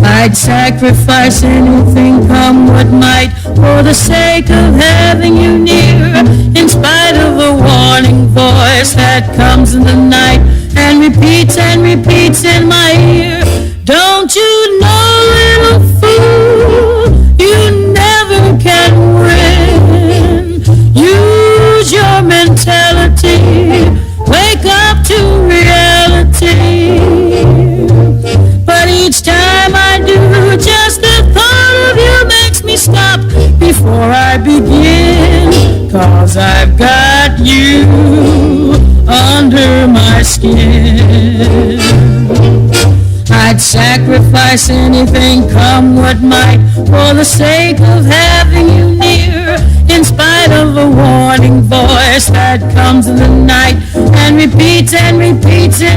I'd sacrifice anything, come what might, for the sake of having you near. In spite of the warning voice that comes in the night and repeats in my ear. Don't you know, little fool, you never can win. Use your mentality, wake up to reality. But each time I do, just the thought of you makes me stop before I begin. 'Cause I've got you under my skin. I'd sacrifice anything, come what might, for the sake of having you near. In spite of a warning voice that comes in the night and repeats in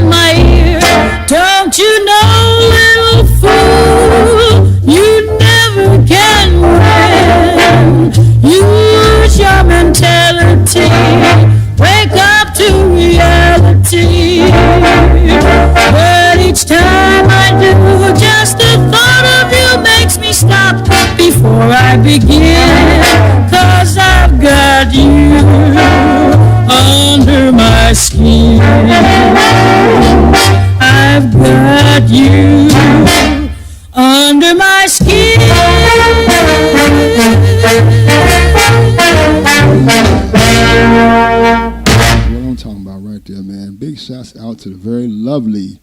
my ear. Don't you know, little fool, you never can win. Use your mentality, wake up to reality. But each time I do, just the thought of you makes me stop before I begin. 'Cause I've got you under my skin. I've got you under my skin. What I'm talking about right there, man. Big shouts out to the very lovely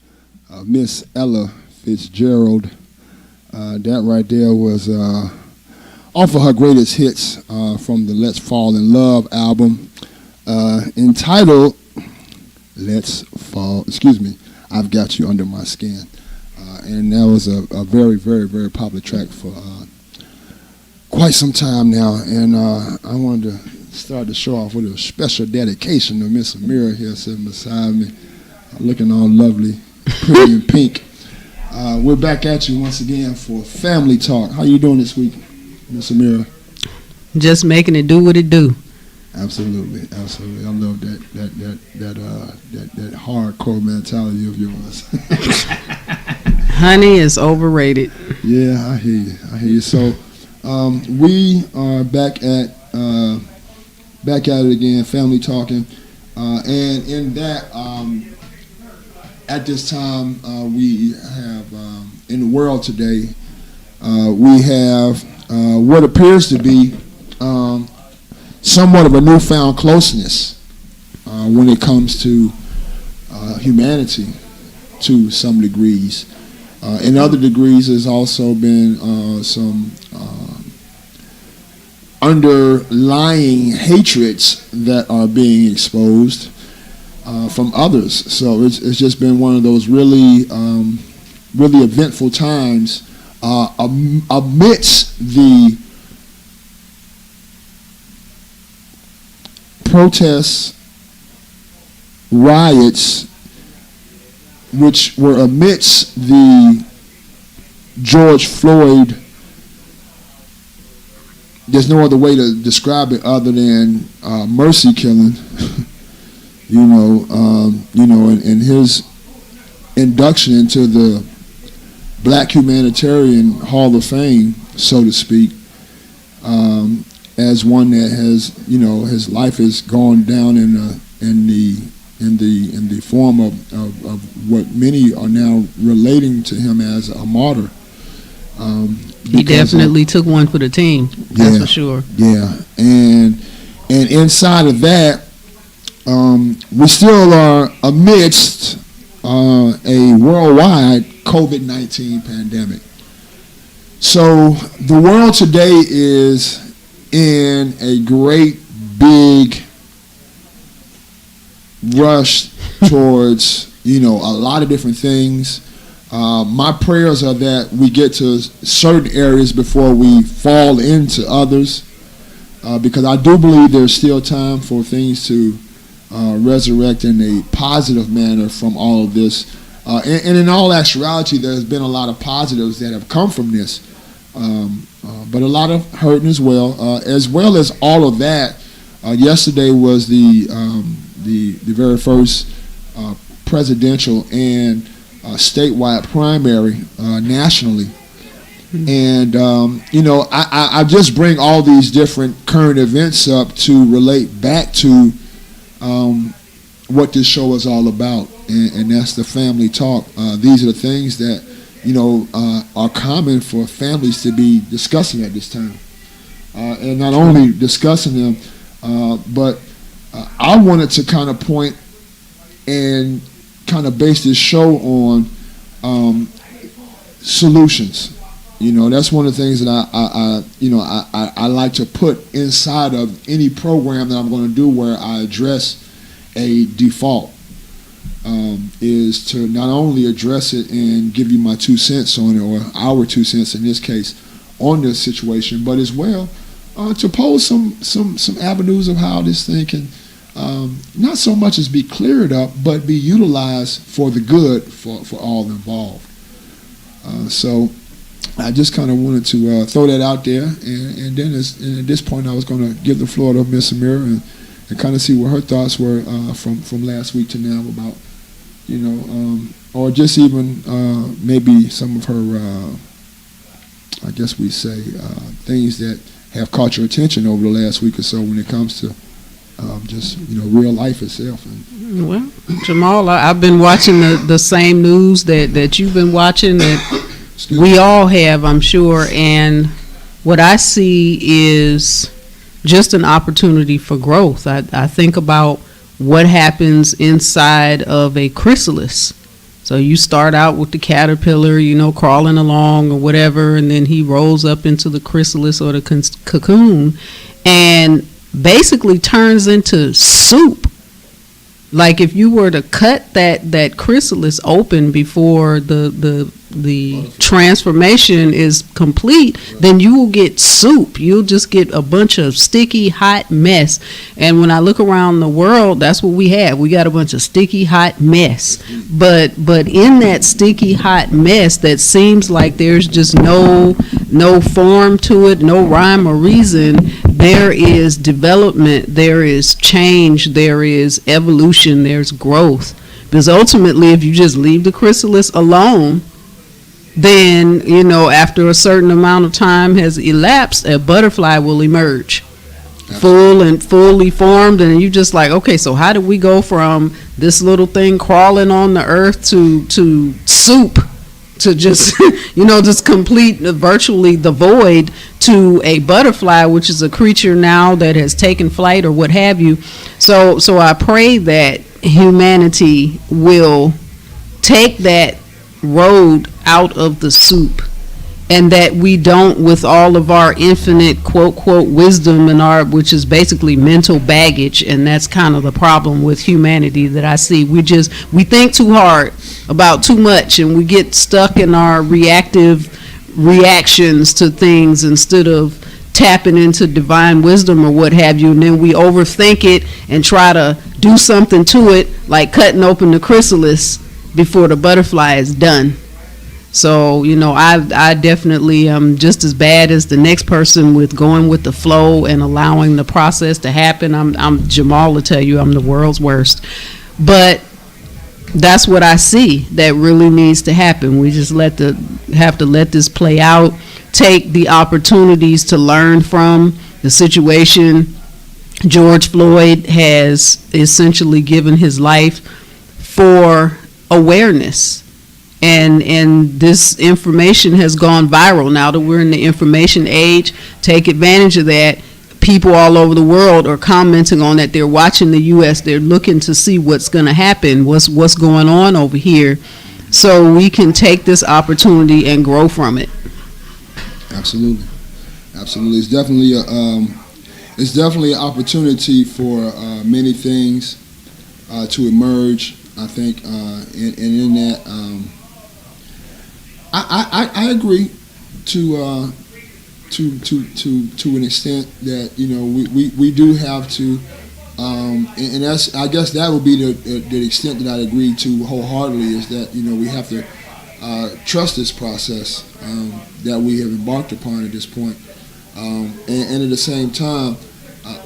Miss Ella Fitzgerald. That right there was off of her greatest hits from the Let's Fall in Love album, entitled I've Got You Under My Skin. And that was a very, very, very popular track for quite some time now. And I wanted to start the show off with a special dedication to Miss Amira here sitting beside me, looking all lovely, pretty and pink. We're back at you once again for Family Talk. How you doing this week, Miss Amira? Just making it do what it do. Absolutely, absolutely. I love that hardcore mentality of yours. Honey is overrated. Yeah, I hear you. So we are back at it again, Family Talking, and in that, at this time, we have in the world today, we have what appears to be somewhat of a newfound closeness when it comes to humanity to some degrees. In other degrees, there's also been some underlying hatreds that are being exposed from others. So it's just been one of those really eventful times amidst the protests, riots, which were amidst the George Floyd. There's no other way to describe it other than mercy killing. And his induction into the Black Humanitarian Hall of Fame, so to speak, as one that has, his life has gone down in the form of what many are now relating to him as a martyr. He definitely took one for the team. That's for sure. Yeah, and inside of that, we still are amidst a worldwide COVID-19 pandemic. So the world today is in a great big rush towards, a lot of different things. My prayers are that we get to certain areas before we fall into others, because I do believe there's still time for things to resurrect in a positive manner from all of this. And in all actuality, there's been a lot of positives that have come from this, but a lot of hurting as well as all of that. Yesterday was the very first presidential and statewide primary nationally. And, I just bring all these different current events up to relate back to what this show is all about, and that's the family talk. These are the things that, are common for families to be discussing at this time. And not only discussing them, but I wanted to kind of point and kind of base this show on solutions. That's one of the things that I like to put inside of any program that I'm going to do where I address a default. is to not only address it and give you my 2 cents on it, or our 2 cents in this case, on this situation, but as well to pose some avenues of how this thing can not so much as be cleared up, but be utilized for the good for all involved. So I just kind of wanted to throw that out there, and then at this point I was going to give the floor to Miss Amira and kind of see what her thoughts were from last week to now about, or just even maybe some of her, I guess we say, things that have caught your attention over the last week or so when it comes to just real life itself. Well, Jamal, I've been watching the same news that you've been watching, that we all have, I'm sure, and what I see is just an opportunity for growth. I think about what happens inside of a chrysalis. So you start out with the caterpillar, crawling along or whatever, and then he rolls up into the chrysalis or the cocoon and basically turns into soup. Like if you were to cut that chrysalis open before the transformation is complete, then you will get soup. You'll just get a bunch of sticky, hot mess. And when I look around the world, that's what we have. We got a bunch of sticky, hot mess. But in that sticky, hot mess that seems like there's just no form to it, no rhyme or reason, there is development, there is change, there is evolution, there's growth. Because ultimately, if you just leave the chrysalis alone, then, after a certain amount of time has elapsed, a butterfly will emerge. Full and fully formed, and you just like, okay, so how did we go from this little thing crawling on the earth to soup, to just just complete virtually the void, to a butterfly, which is a creature now that has taken flight or what have you. So I pray that humanity will take that road out of the soup, and that we don't, with all of our infinite quote wisdom and our, which is basically mental baggage, and that's kind of the problem with humanity that I see. We think too hard about too much, and we get stuck in our reactive reactions to things instead of tapping into divine wisdom or what have you, and then we overthink it and try to do something to it, like cutting open the chrysalis before the butterfly is done. So, I definitely am just as bad as the next person with going with the flow and allowing the process to happen. I'm Jamal to tell you I'm the world's worst. But that's what I see that really needs to happen. We just have to let this play out, take the opportunities to learn from the situation. George Floyd has essentially given his life for awareness. And this information has gone viral. Now that we're in the information age, take advantage of that. People all over the world are commenting on that. They're watching the U.S. They're looking to see what's going to happen, what's going on over here, so we can take this opportunity and grow from it. Absolutely. It's definitely an opportunity for many things to emerge. I think, and in that. I agree to an extent that we do have to, and that's, I guess that would be the extent that I agree to wholeheartedly, is that we have to trust this process that we have embarked upon at this point, and at the same time,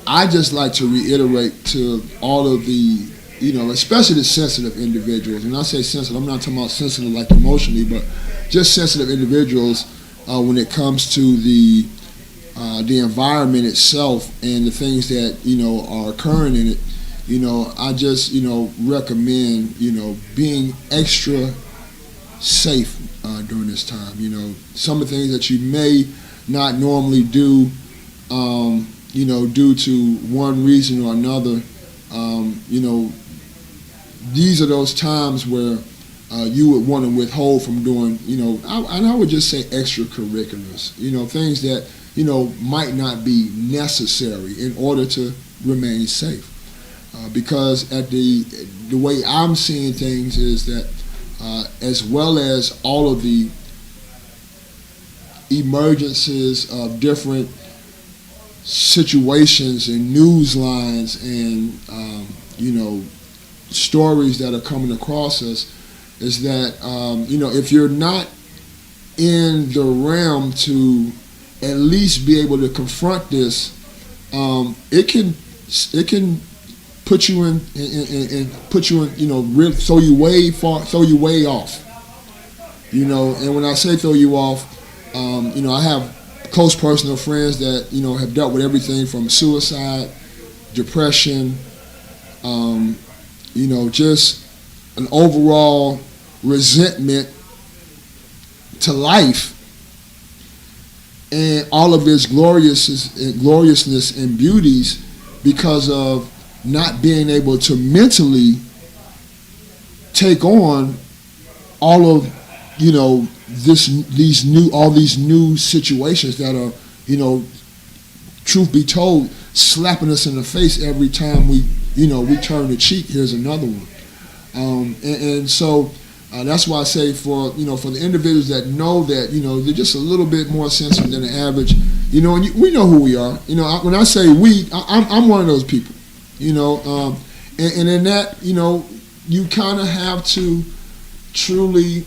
I just like to reiterate to all of the especially the sensitive individuals. When I say sensitive, I'm not talking about sensitive like emotionally, but just sensitive individuals when it comes to the environment itself and the things that are occurring in it. I just recommend being extra safe during this time. Some of the things that you may not normally do, due to one reason or another. These are those times where you would want to withhold from doing, and I would just say extracurriculars, things that, might not be necessary in order to remain safe. because at the way I'm seeing things is that as well as all of the emergences of different situations and news lines and stories that are coming across us, is that if you're not in the realm to at least be able to confront this, it can put you in really throw you way off. And when I say throw you off, I have close personal friends that have dealt with everything from suicide, depression, just an overall resentment to life and all of its gloriousness and beauties because of not being able to mentally take on all of these new situations that are truth be told slapping us in the face every time we turn the cheek. Here's another one, and so that's why I say for the individuals that know that they're just a little bit more sensitive than the average, and we know who we are. When I say we, I'm one of those people. And in that, you kind of have to truly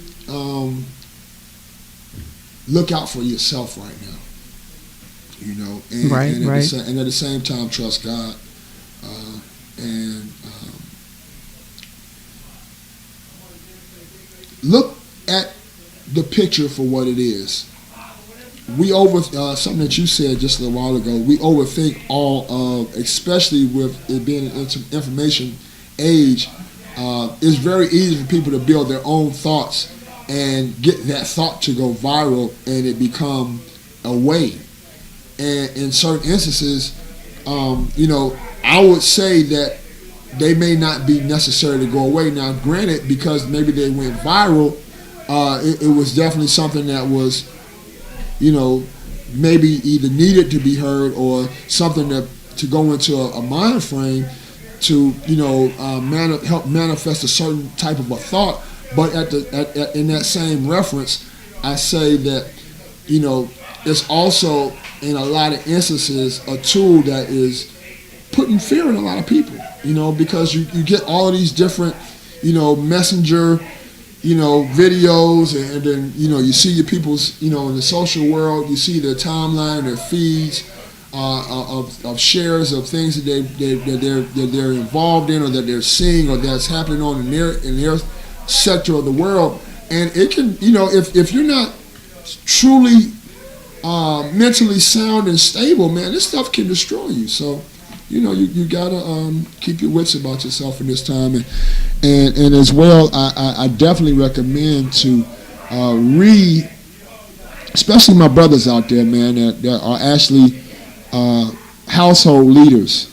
look out for yourself right now. And at the same time, trust God, and look at the picture for what it is. We something that you said just a little while ago. We overthink all of, especially with it being an information age. It's very easy for people to build their own thoughts and get that thought to go viral, and it become a way. And in certain instances, I would say that they may not be necessary to go away. Now, granted, because maybe they went viral, it was definitely something that was, maybe either needed to be heard or something to go into a mind frame to, help manifest a certain type of a thought. But in that same reference, I say that, it's also, in a lot of instances, a tool that is putting fear in a lot of people, because you get all of these different, messenger, videos, and then, you see your people's, in the social world, you see their timeline, their feeds of shares of things that they're involved in, or that they're seeing, or that's happening on in their sector of the world. And it can, if you're not truly mentally sound and stable, man, this stuff can destroy you. So, you gotta keep your wits about yourself in this time, and as well, I definitely recommend to read, especially my brothers out there, man, that are actually household leaders.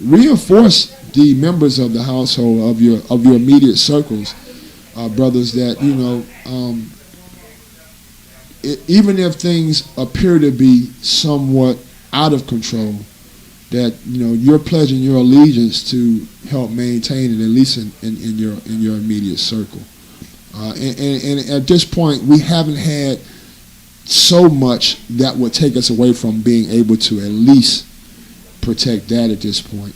Reinforce the members of the household of your immediate circles, brothers, that even if things appear to be somewhat out of control, that you're pledging your allegiance to help maintain it, at least in your immediate circle. And at this point, we haven't had so much that would take us away from being able to at least protect that at this point.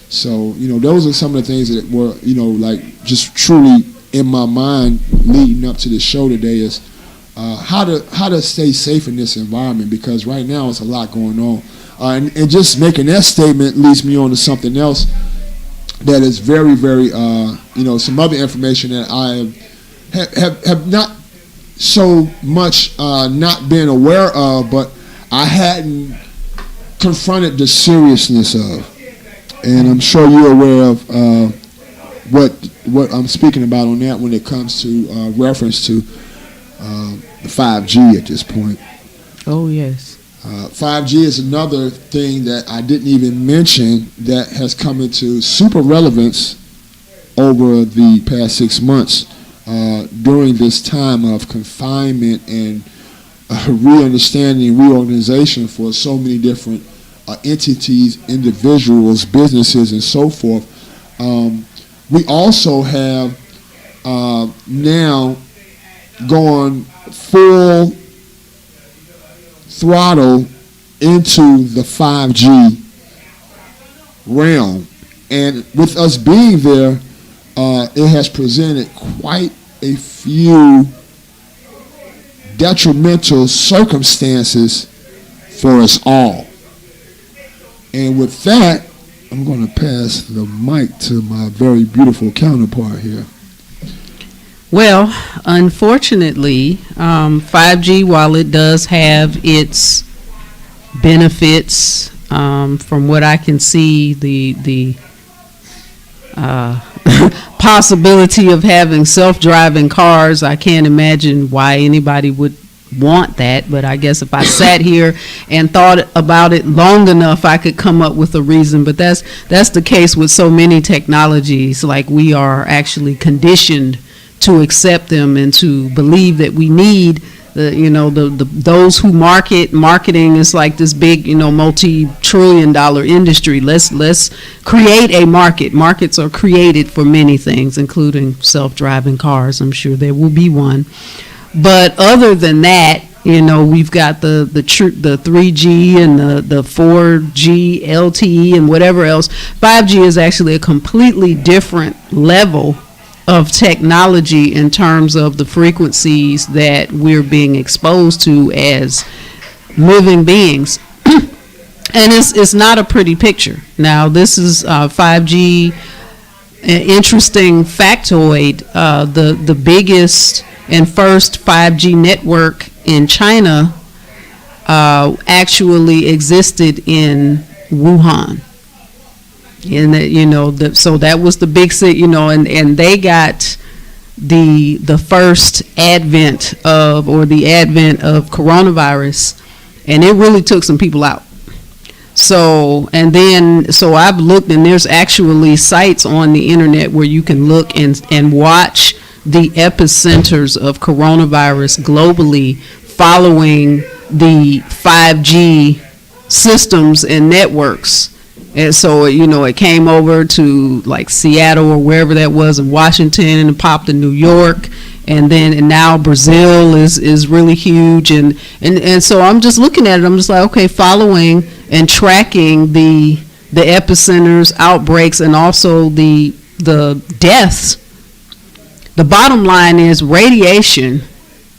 So those are some of the things that were just truly in my mind leading up to the show today, is how to stay safe in this environment, because right now it's a lot going on. And just making that statement leads me on to something else that is very, very, some other information that I have not so much not been aware of, but I hadn't confronted the seriousness of. And I'm sure you're aware of what I'm speaking about on that when it comes to reference to the 5G at this point. Oh, yes. 5G is another thing that I didn't even mention that has come into super relevance over the past 6 months during this time of confinement and re-understanding, reorganization for so many different entities, individuals, businesses, and so forth. We also have now gone full throttle into the 5G realm. And with us being there, it has presented quite a few detrimental circumstances for us all. And with that, I'm going to pass the mic to my very beautiful counterpart here. Well, unfortunately, 5G, while it does have its benefits, from what I can see, the possibility of having self-driving cars, I can't imagine why anybody would want that, but I guess if I sat here and thought about it long enough, I could come up with a reason. But that's the case with so many technologies. Like, we are actually conditioned to accept them and to believe that we need those who marketing is like this big, multi-trillion-dollar industry. Let's create a market. Markets are created for many things, including self-driving cars. I'm sure there will be one. But other than that, we've got the 3G and the 4G, LTE, and whatever else. 5G is actually a completely different level of technology in terms of the frequencies that we're being exposed to as living beings. And it's not a pretty picture. Now, this is 5G. An interesting factoid, the biggest and first 5G network in China actually existed in Wuhan. And so that was the big city, and they got the first advent of coronavirus, and it really took some people out. So I've looked, and there's actually sites on the internet where you can look and watch the epicenters of coronavirus globally following the 5G systems and networks. And so, it came over to like Seattle or wherever that was in Washington, and it popped in New York, and now Brazil is really huge, and so I'm just looking at it. I'm just like, okay, following and tracking the epicenters, outbreaks, and also the deaths. The bottom line is radiation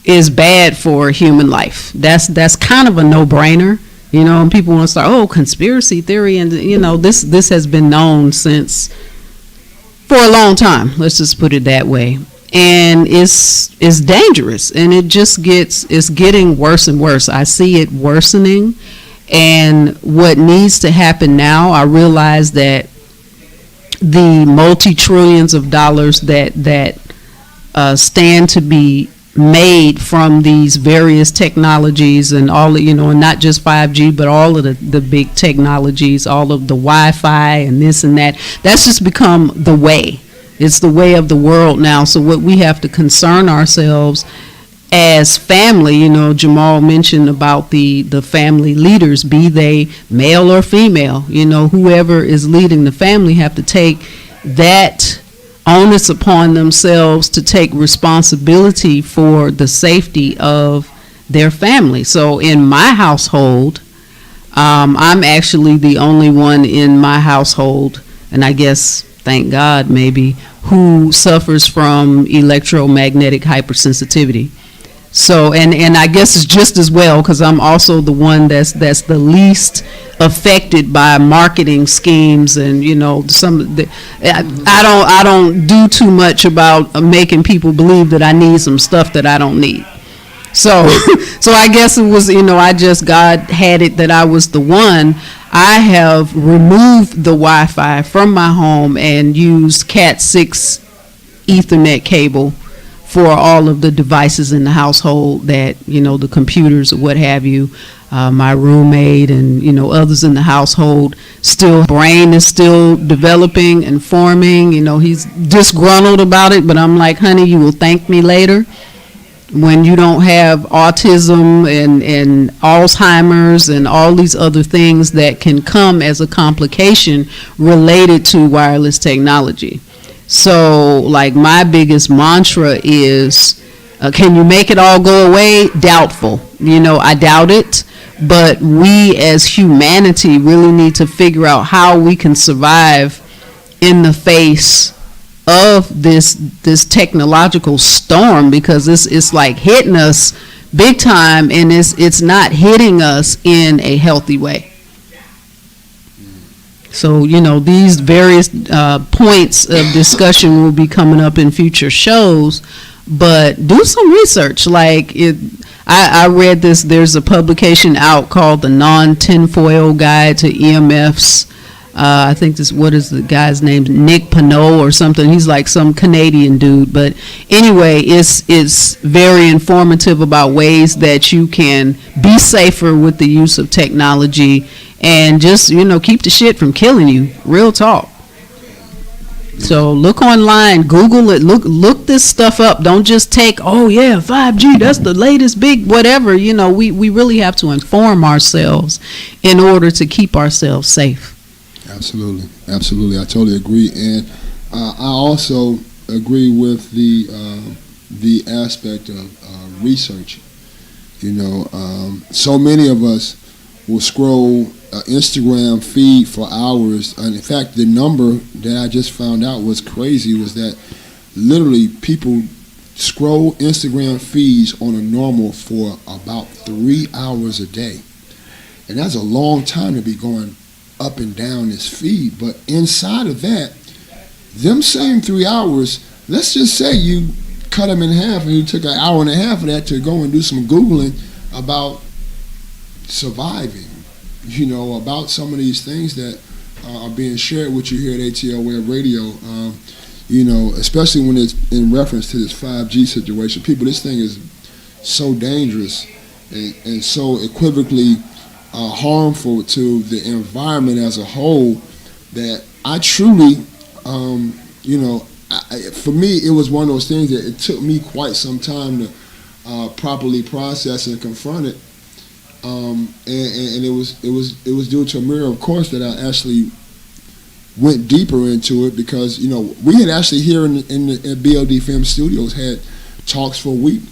is bad for human life. That's kind of a no-brainer. And people want to start, conspiracy theory, and this has been known for a long time. Let's just put it that way. And it's dangerous, and it's getting worse and worse. I see it worsening, and what needs to happen now, I realize that the multi-trillions of dollars that stand to be made from these various technologies and all, and not just 5G, but all of the big technologies, all of the Wi-Fi and this and that's just become the way. It's the way of the world now. So what we have to concern ourselves as family, Jamal mentioned about the family leaders, be they male or female, whoever is leading the family have to take that onus upon themselves to take responsibility for the safety of their family. So in my household, I'm actually the only one in my household, and I guess, thank God maybe, who suffers from electromagnetic hypersensitivity. So, and I guess it's just as well, because I'm also the one that's the least affected by marketing schemes, and I don't do too much about making people believe that I need some stuff that I don't need. So I guess it was, God had it that I was the one. I have removed the Wi-Fi from my home and used Cat 6 Ethernet cable for all of the devices in the household, that, the computers or what have you. My roommate and, others in the household, brain is still developing and forming. He's disgruntled about it, but I'm like, honey, you will thank me later. when you don't have autism and Alzheimer's and all these other things that can come as a complication related to wireless technology. So, like, my biggest mantra is, can you make it all go away? Doubtful. I doubt it. But we as humanity really need to figure out how we can survive in the face of this technological storm, because it's like hitting us big time, and it's not hitting us in a healthy way. So these various points of discussion will be coming up in future shows, but do some research. Like I read this. There's a publication out called the Non-Tinfoil Guide to EMFs. I think what is the guy's name? Nick Pinot or something. He's like some Canadian dude. But anyway, it's very informative about ways that you can be safer with the use of technology, and just, keep the shit from killing you. Real talk. So look online, Google it, look this stuff up. Don't just take, 5G, that's the latest big whatever. We really have to inform ourselves in order to keep ourselves safe. Absolutely. I totally agree, and I also agree with the aspect of research. So many of us will scroll Instagram feed for hours, and in fact, the number that I just found out was crazy. Was that literally people scroll Instagram feeds on a normal for about 3 hours a day, and that's a long time to be going up and down this feed. But inside of that, them same 3 hours, let's just say you cut them in half and you took an hour and a half of that to go and do some Googling about surviving, about some of these things that are being shared with you here at Atlwebradio, especially when it's in reference to this 5G situation. People, this thing is so dangerous and so equivocally harmful to the environment as a whole that I truly, for me, it was one of those things that it took me quite some time to properly process and confront it. And it was due to a mirror, of course, that I actually went deeper into it, because we had actually here in the BLD Film Studios had talks for a week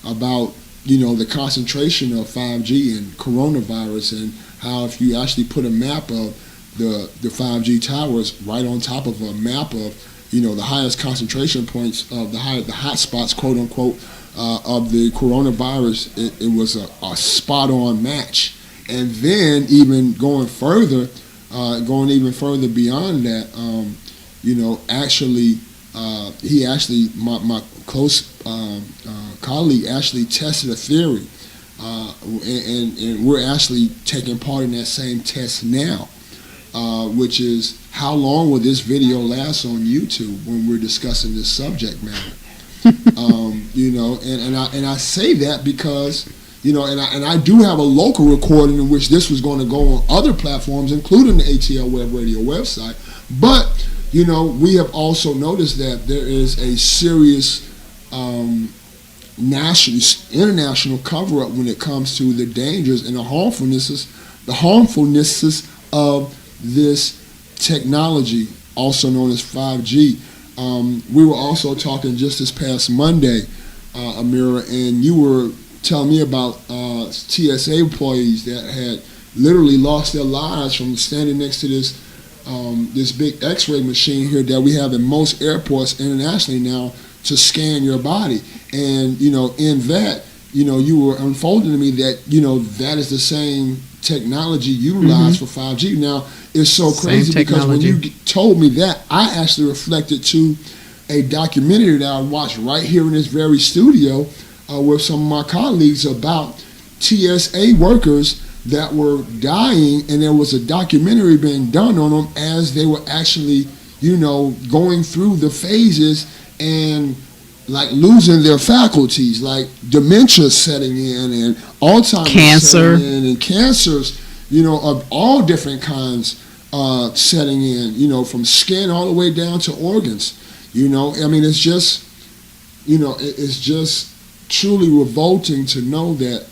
about the concentration of 5G and coronavirus, and how if you actually put a map of the 5G towers right on top of a map of the highest concentration points of the hot spots, quote unquote, of the coronavirus, it was a spot on match. And then even going even further beyond that, my close colleague actually tested a theory, and we're actually taking part in that same test now, which is how long will this video last on YouTube when we're discussing this subject matter. And I say that because and I do have a local recording in which this was going to go on other platforms, including the ATL Web Radio website. But we have also noticed that there is a serious international cover-up when it comes to the dangers and the harmfulnesses of this technology, also known as 5G. We were also talking just this past Monday, Amira, and you were telling me about TSA employees that had literally lost their lives from standing next to this big X-ray machine here that we have in most airports internationally now to scan your body. And in that, you were unfolding to me that that is the same technology utilized for 5G. Now, it's so crazy because when you told me that, I actually reflected to a documentary that I watched right here in this very studio with some of my colleagues about TSA workers that were dying, and there was a documentary being done on them as they were actually, going through the phases and like losing their faculties, like dementia setting in and Alzheimer's cancer setting in, and cancers, of all different kinds setting in, from skin all the way down to organs. It's just, truly revolting to know that,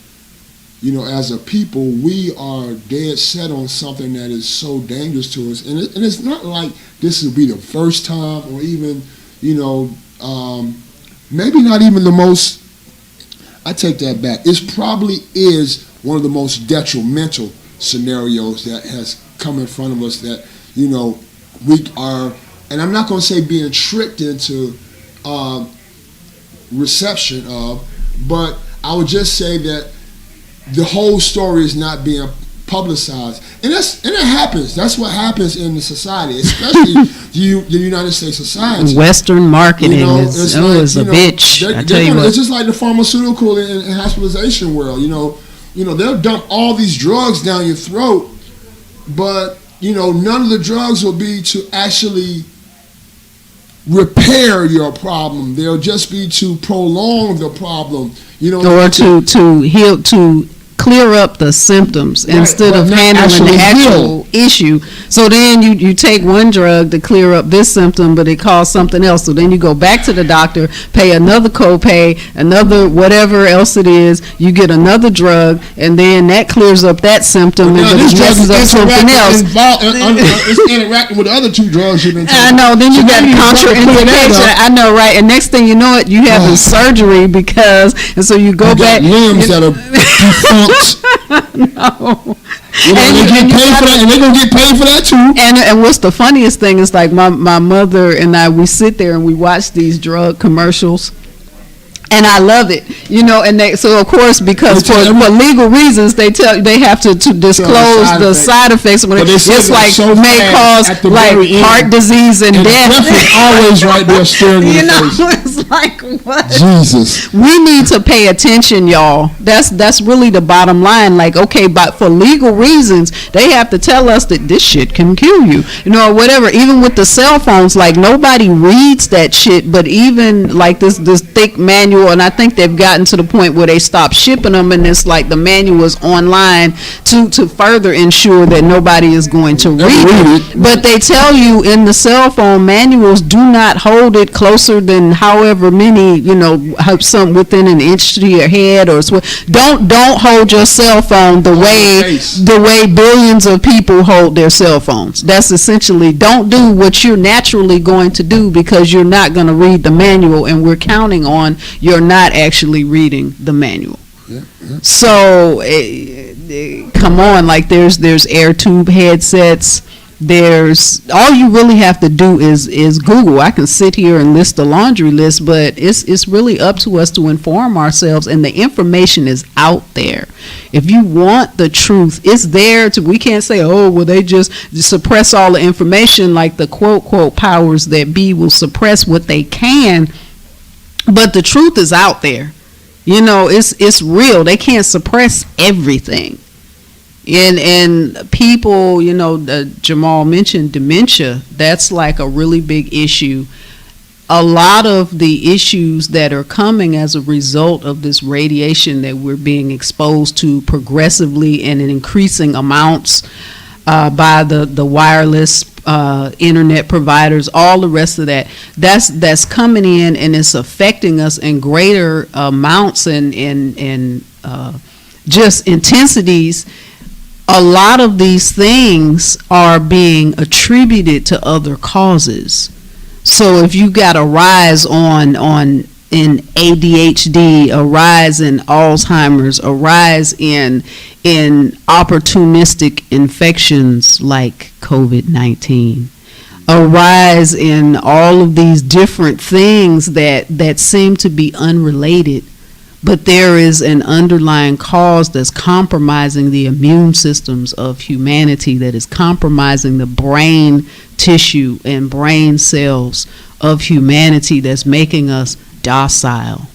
as a people, we are dead set on something that is so dangerous to us. And it's not like this will be the first time, or even, maybe not even the most, I take that back. It probably is one of the most detrimental scenarios that has come in front of us that, we are, and I'm not going to say being tricked into reception of, but I would just say that the whole story is not being publicized, and it happens. That's what happens in the society, especially the United States society. Western marketing is a bitch. I tell you what, it's just like the pharmaceutical and hospitalization world. They'll dump all these drugs down your throat, but none of the drugs will be to actually repair your problem. They'll just be to prolong the problem, or to heal, to clear up the symptoms, right, instead of handling the actual issue. So then you take one drug to clear up this symptom, but it caused something else. So then you go back to the doctor, pay another copay, another whatever else it is. You get another drug, and then that clears up that symptom, and it messes up something else. It's interacting with the other two drugs you've been taking. I know. Then you got contraindication. I know, right? And next thing you know, you having surgery because, and so you go back. Limbs that are defunct. No. They're gonna get paid for that too. And what's the funniest thing is, like, my mother and I, we sit there and we watch these drug commercials. And I love it, and so of course, because for legal reasons, they have to disclose the side effects. When it's like may cause like heart disease and death. It's always right there staring in the face. It's like, what? Jesus. We need to pay attention, y'all. That's really the bottom line. Like, okay, but for legal reasons, they have to tell us that this shit can kill you, or whatever. Even with the cell phones, like, nobody reads that shit, but even like this thick manual. And I think they've gotten to the point where they stopped shipping them, and it's like the manual is online to further ensure that nobody is going to read it. But they tell you in the cell phone manuals, do not hold it closer than however many, some within an inch to your head, or don't hold your cell phone the way billions of people hold their cell phones. That's essentially, don't do what you're naturally going to do, because you're not going to read the manual, and we're counting on you're not actually reading the manual. Yeah. So come on, like, there's air tube headsets. There's, all you really have to do is Google. I can sit here and list the laundry list, but it's really up to us to inform ourselves, and the information is out there. If you want the truth, it's there. We can't say, oh, well, they just suppress all the information, like the quote powers that be will suppress what they can. But the truth is out there. It's real. They can't suppress everything. And people, Jamal mentioned dementia. That's like a really big issue. A lot of the issues that are coming as a result of this radiation that we're being exposed to progressively and in increasing amounts by the wireless internet providers, all the rest of that's coming in, and it's affecting us in greater amounts and just intensities. A lot of these things are being attributed to other causes. So if you got a rise in ADHD, a rise in Alzheimer's, a rise in opportunistic infections like COVID-19, a rise in all of these different things that seem to be unrelated, but there is an underlying cause that's compromising the immune systems of humanity, that is compromising the brain tissue and brain cells of humanity, that's making us docile.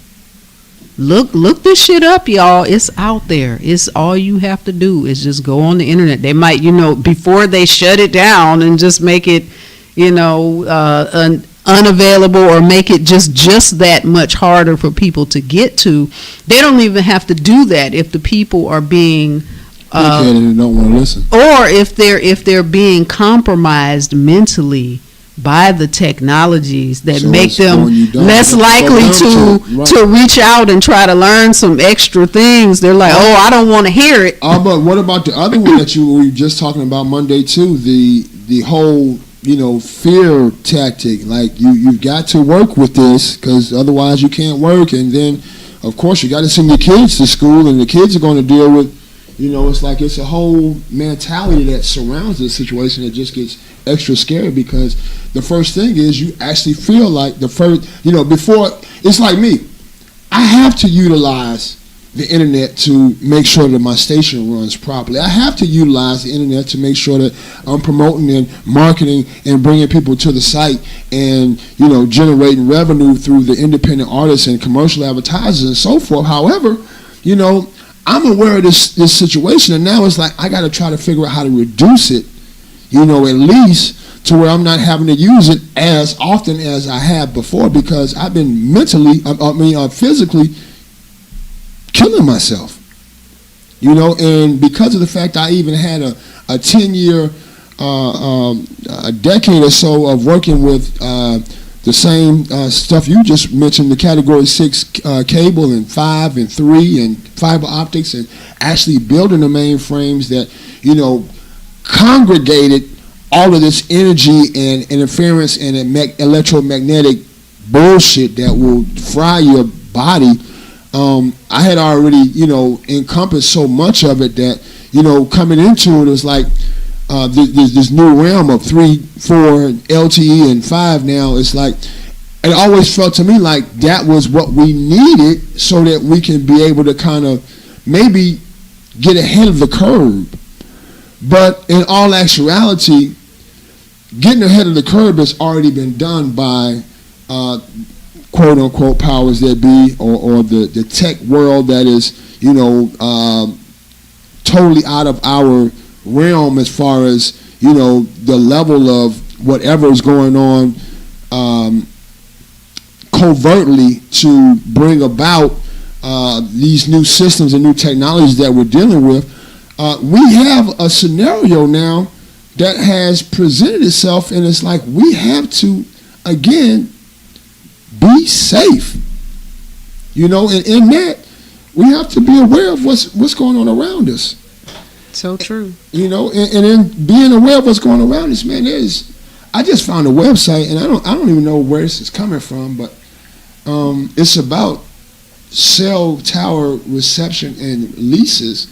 Look this shit up, y'all. It's out there. It's all you have to do is just go on the internet. They might, before they shut it down and just make it, unavailable, or make it just that much harder for people to get to. They don't even have to do that if the people are being don't want to listen, or if they're being compromised mentally by the technologies that So make it's them slowing you down. less likely Right. to reach out and try to learn some extra things. They're like, oh, I don't want to hear it. But what about the other one that you were just talking about Monday too? The whole fear tactic. Like you've got to work with this because otherwise you can't work. And then of course you got to send your kids to school, and the kids are going to deal with. It's like it's a whole mentality that surrounds this situation that just gets extra scary because the first thing is you actually feel like before, it's like me. I have to utilize the internet to make sure that my station runs properly. I have to utilize the internet to make sure that I'm promoting and marketing and bringing people to the site and, generating revenue through the independent artists and commercial advertisers and so forth. However, I'm aware of this situation, and now it's like I got to try to figure out how to reduce it, at least to where I'm not having to use it as often as I have before because I've been physically killing myself, and because of the fact I even had a 10-year, a decade or so of working with the same stuff you just mentioned, the Category 6 cable and 5 and 3 and fiber optics, and actually building the mainframes that, congregated all of this energy and interference and electromagnetic bullshit that will fry your body. I had already, encompassed so much of it that, coming into it was like this new realm of 3, 4, LTE, and 5 now. It's like, it always felt to me like that was what we needed so that we can be able to kind of maybe get ahead of the curve. But in all actuality, getting ahead of the curve has already been done by quote unquote powers that be, or the tech world that is totally out of our realm as far as the level of whatever is going on covertly to bring about these new systems and new technologies that we're dealing with. We have a scenario now that has presented itself, and it's like we have to again be safe, and in that we have to be aware of what's going on around us. So true. And in being aware of what's going on around us, man, I just found a website, and I don't even know where this is coming from, but it's about cell tower reception and leases.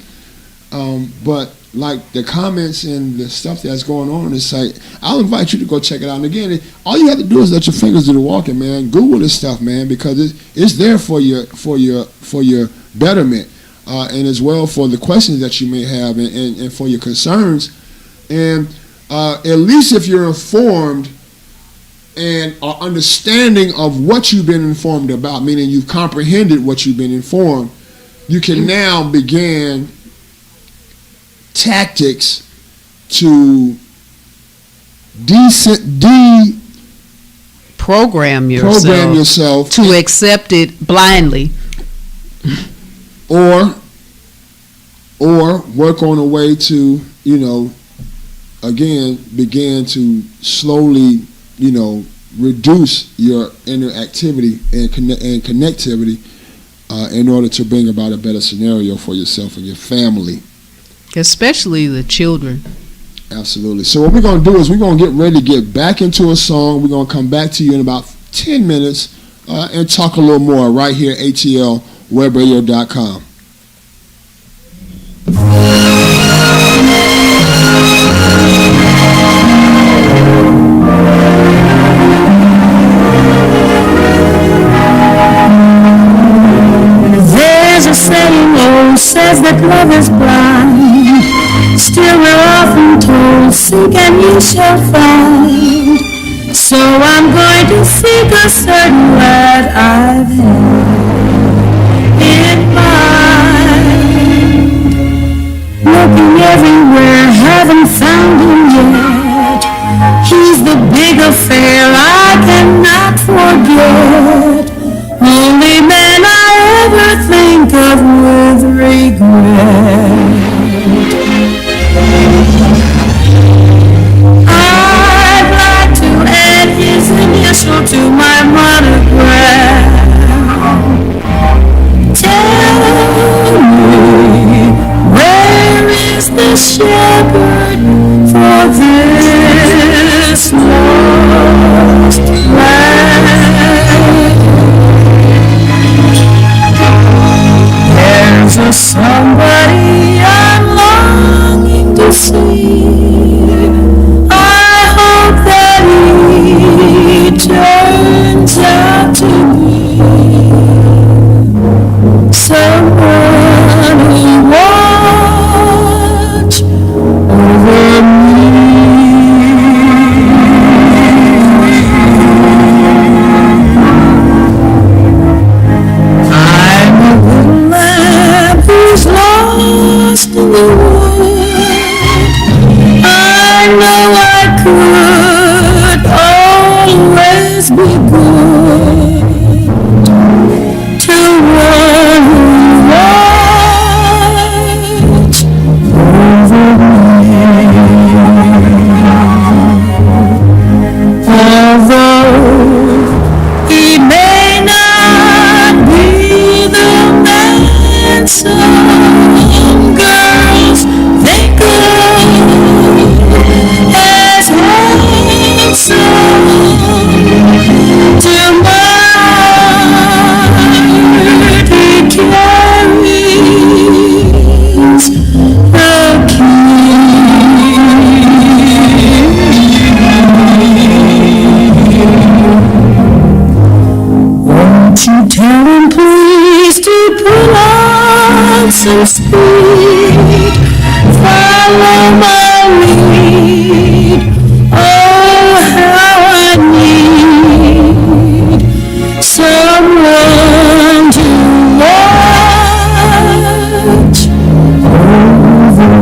But like the comments and the stuff that's going on the site, I'll invite you to go check it out. And again, all you have to do is let your fingers do the walking, man. Google this stuff, man, because it's there for your betterment, and as well for the questions that you may have and for your concerns. And at least if you're informed and are understanding of what you've been informed about, meaning you've comprehended what you've been informed, you can now begin tactics to program yourself to accept it blindly, or work on a way to again begin to slowly reduce your interactivity and connectivity in order to bring about a better scenario for yourself and your family. Especially the children. Absolutely. So what we're going to do is we're going to get ready to get back into a song. We're going to come back to you in about 10 minutes and talk a little more right here at Atlwebradio.com. There's a saying, says that love is blind. Still we're often told, seek and ye shall find. So I'm going to seek a certain lad I've had in mind. Looking everywhere, haven't found him yet. He's the big affair I cannot forget. Only man I ever think of with regret. I'd like to end shepherd for this lost land. There's a somebody I'm longing to see. I hope that he turns out to be someone who watch over me. I'm a little lamb who's lost in the wood. I know I could always be good to one who watch over me. Although he may not be the man some girls think of as handsome, to my heart he carries the key. Won't you tell him please to put on some speed, follow my lead. Oh, how I need someone to watch over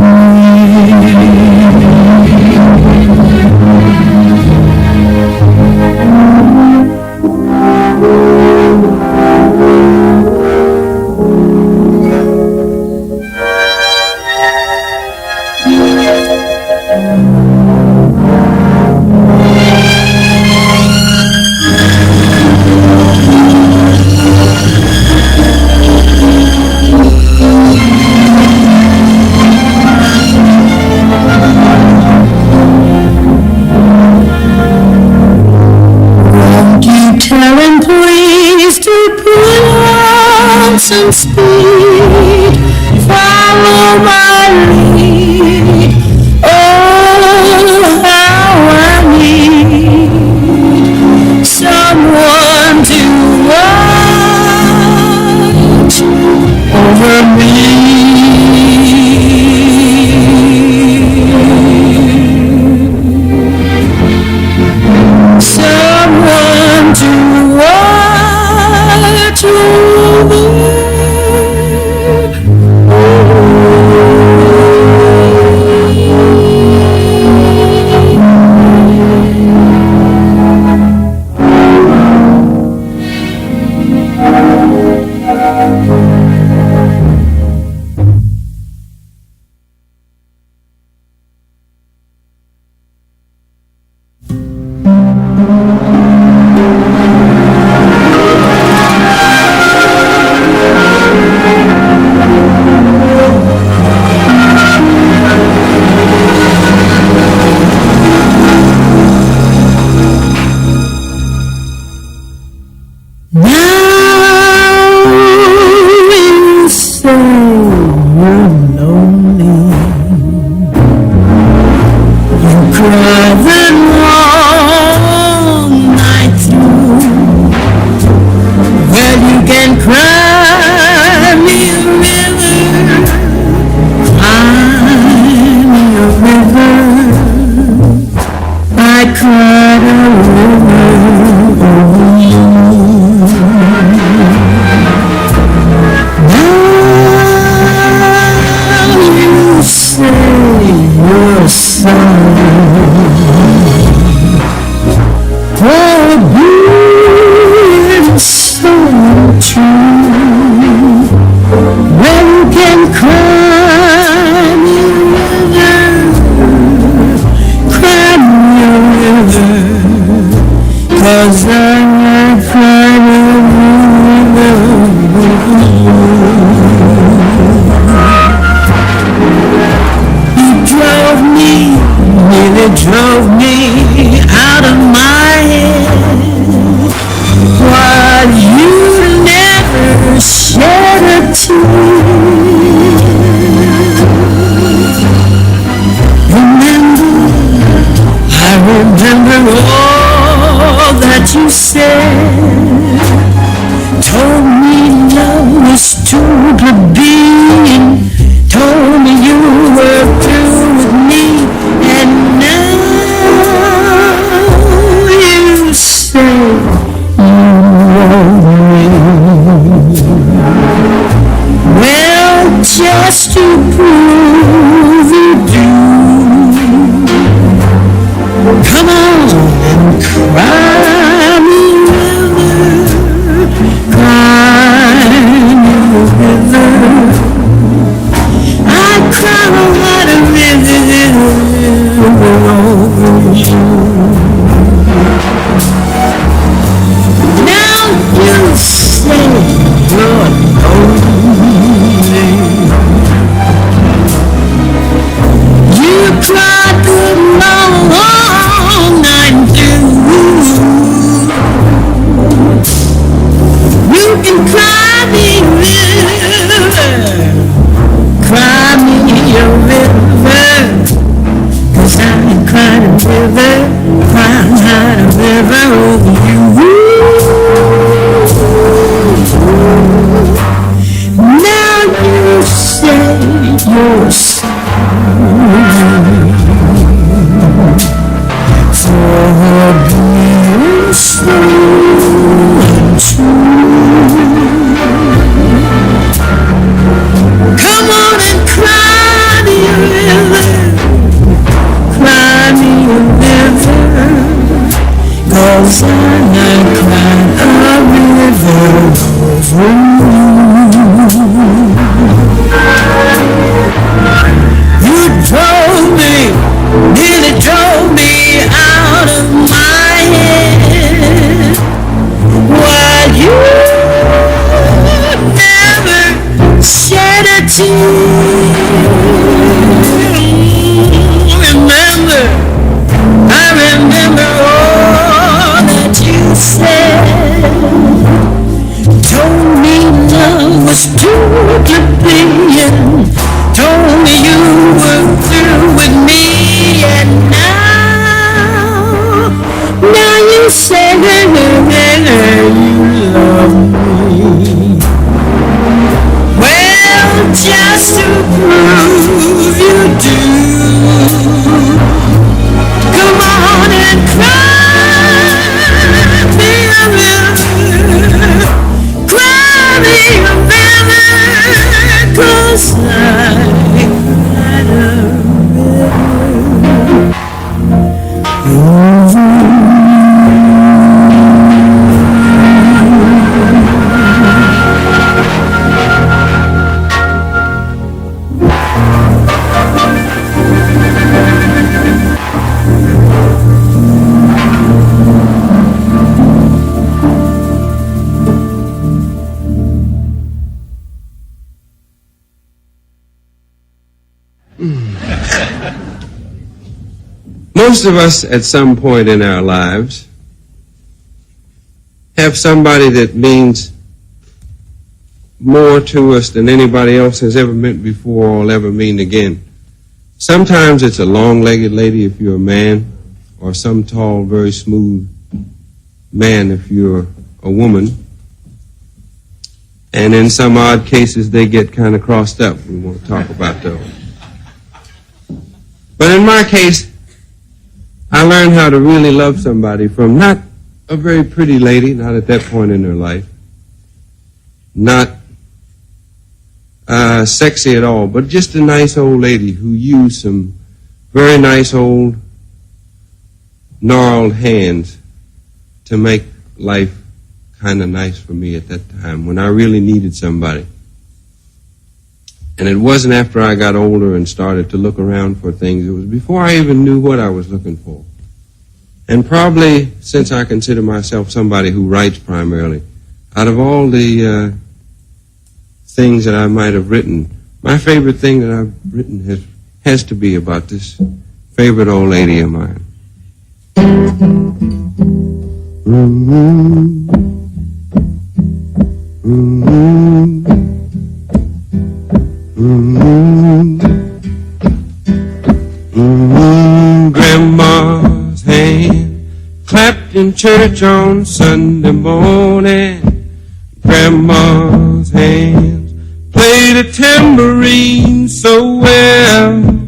tell him please to put on some speed, follow my lead. Oh, how I need someone to watch over me. Someone to watch over. that you said. Told me love was too good being. Told me you were through with me. And now you say you love me. Well, just to prove you do, come on and cry me a river, cry me a river. I cry a lot of river over you. Now you say you're lonely. You cried the long night through. You can cry me a river, cry me a river, 'cause I cried a river, cried a river over you. Now you say you're sorry for being slow and true. Come on and cry me a river, cry me a river, 'cause I cried a river over you. You drove me, nearly drove me out of my head. Why you never shed a tear. Remember, I remember all that you said. Told me love was too good being. Told me you were through with me. And now you say you love me. Well, just to prove you do, come on and cry me a river, cry me a river, 'cause I cried a river over you. Most of us at some point in our lives have somebody that means more to us than anybody else has ever meant before or will ever mean again. Sometimes it's a long-legged lady if you're a man, or some tall, very smooth man if you're a woman. And in some odd cases, they get kind of crossed up. We won't talk about those. But in my case, I learned how to really love somebody from not a very pretty lady, not at that point in her life, not sexy at all, but just a nice old lady who used some very nice old gnarled hands to make life kind of nice for me at that time when I really needed somebody. And it wasn't after I got older and started to look around for things. It was before I even knew what I was looking for. And probably, since I consider myself somebody who writes primarily, out of all the things that I might have written, my favorite thing that I've written has to be about this favorite old lady of mine. Grandma's hand clapped in church on Sunday morning. Grandma's hands play the tambourine so well.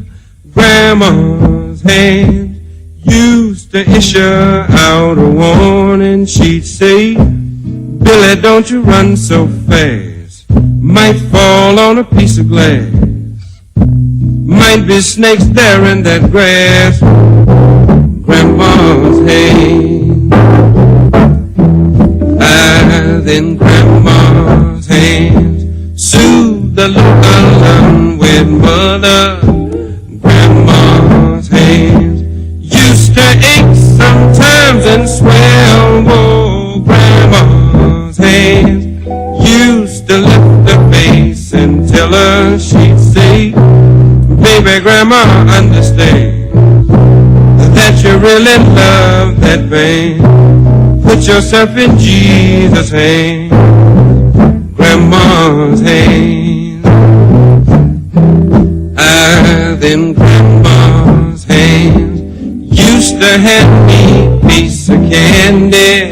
Grandma's hands used to issue out a warning. She'd say, Billy, don't you run so fast. Might fall on a piece of glass. Might be snakes there in that grass. Grandma's hand. Then Grandma's hands soothed the little unwed mother. Grandma's hands used to ache sometimes and swell. Oh, Grandma's hands used to lift her face and tell her, she'd say, baby, Grandma understands that you really love that band. Put yourself in Jesus' hand. Grandma's hand. Then Grandma's hands used to hand me a piece of candy.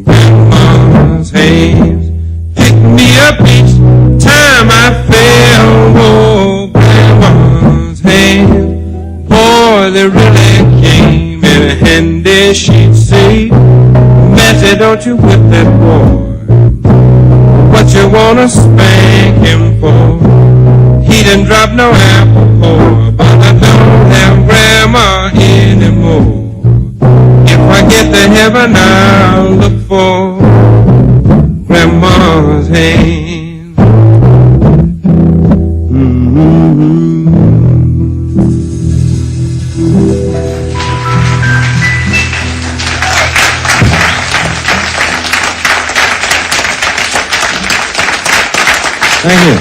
Grandma's hands picked me up each time I fell. Oh, Grandma's hands, boy, they really came in handy. She'd say, Matty, don't you whip that boy. What you wanna spank him for? He didn't drop no apple core, but I don't have Grandma anymore. If I get to heaven, I'll look for Grandma's hand. Thank you.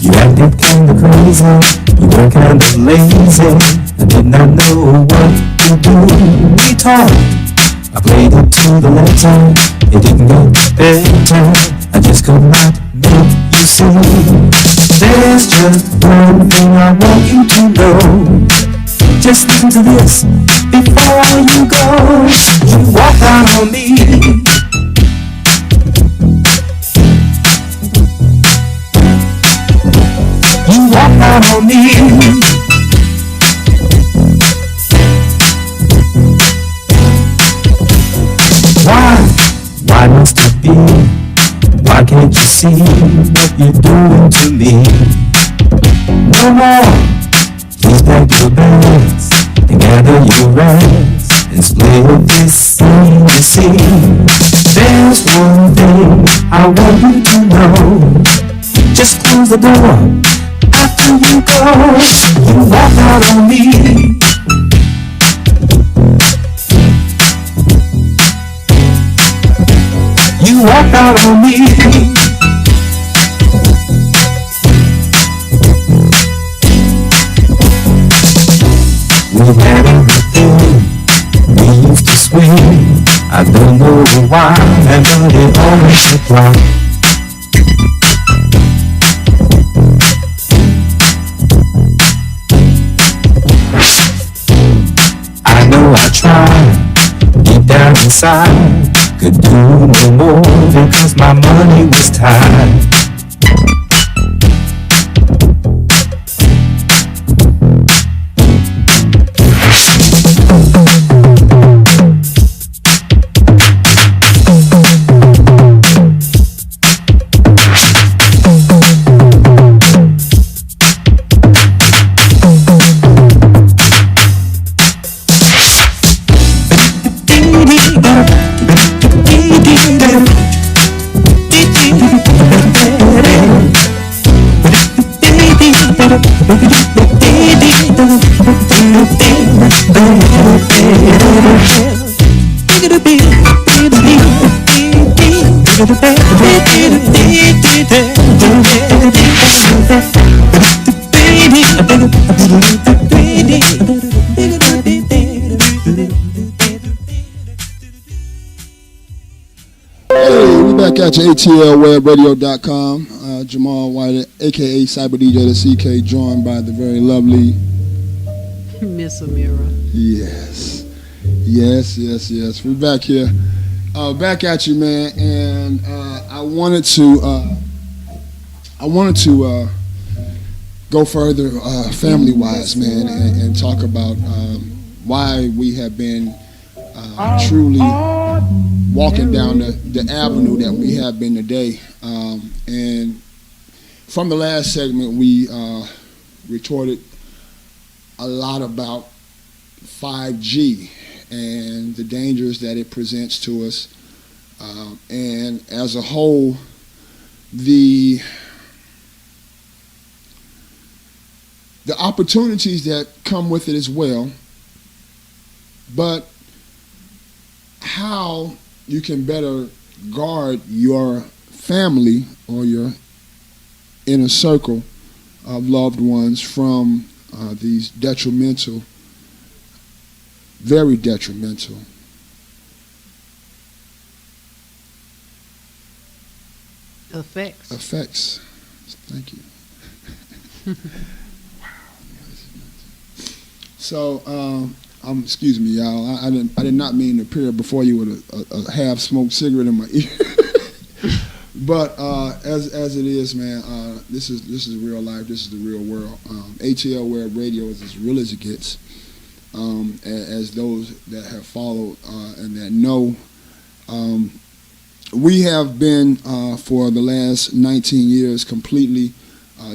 You acted kinda crazy, you were kinda lazy, I did not know what to do. We talked, I played it to the letter, it didn't get better, I just could not make you see. There's just one thing I want you to know, just listen to this before you go. You walked out on me, you walked out on me. Why must it be? Why can't you see what you're doing to me? No more. Please pack your bags and gather your rags and split this scene, you see. There's one thing I want you to know. Just close the door after you go. You walk out on me. You walk out on me. We had everything, we used to swing. I don't know why, but it always looked right. I know I tried, deep down inside, could do no more because my money was tied. at atlwebradio.com. Jamal White, a.k.a. Cyber DJ the CK, joined by the very lovely Miss Amira. Yes. We're back here. Back at you, man. And I wanted to go further family-wise, man, and talk about why we have been truly walking down the avenue that we have been today. And from the last segment, we retorted a lot about 5G and the dangers that it presents to us. And as a whole, the opportunities that come with it as well, but how you can better guard your family or your inner circle of loved ones from these very detrimental effects. Thank you. So, excuse me, y'all. I did not mean to appear before you with a half-smoked cigarette in my ear. But as it is, man, this is real life. This is the real world. Atlwebradio is as real as it gets. As those that have followed and that know, we have been for the last 19 years completely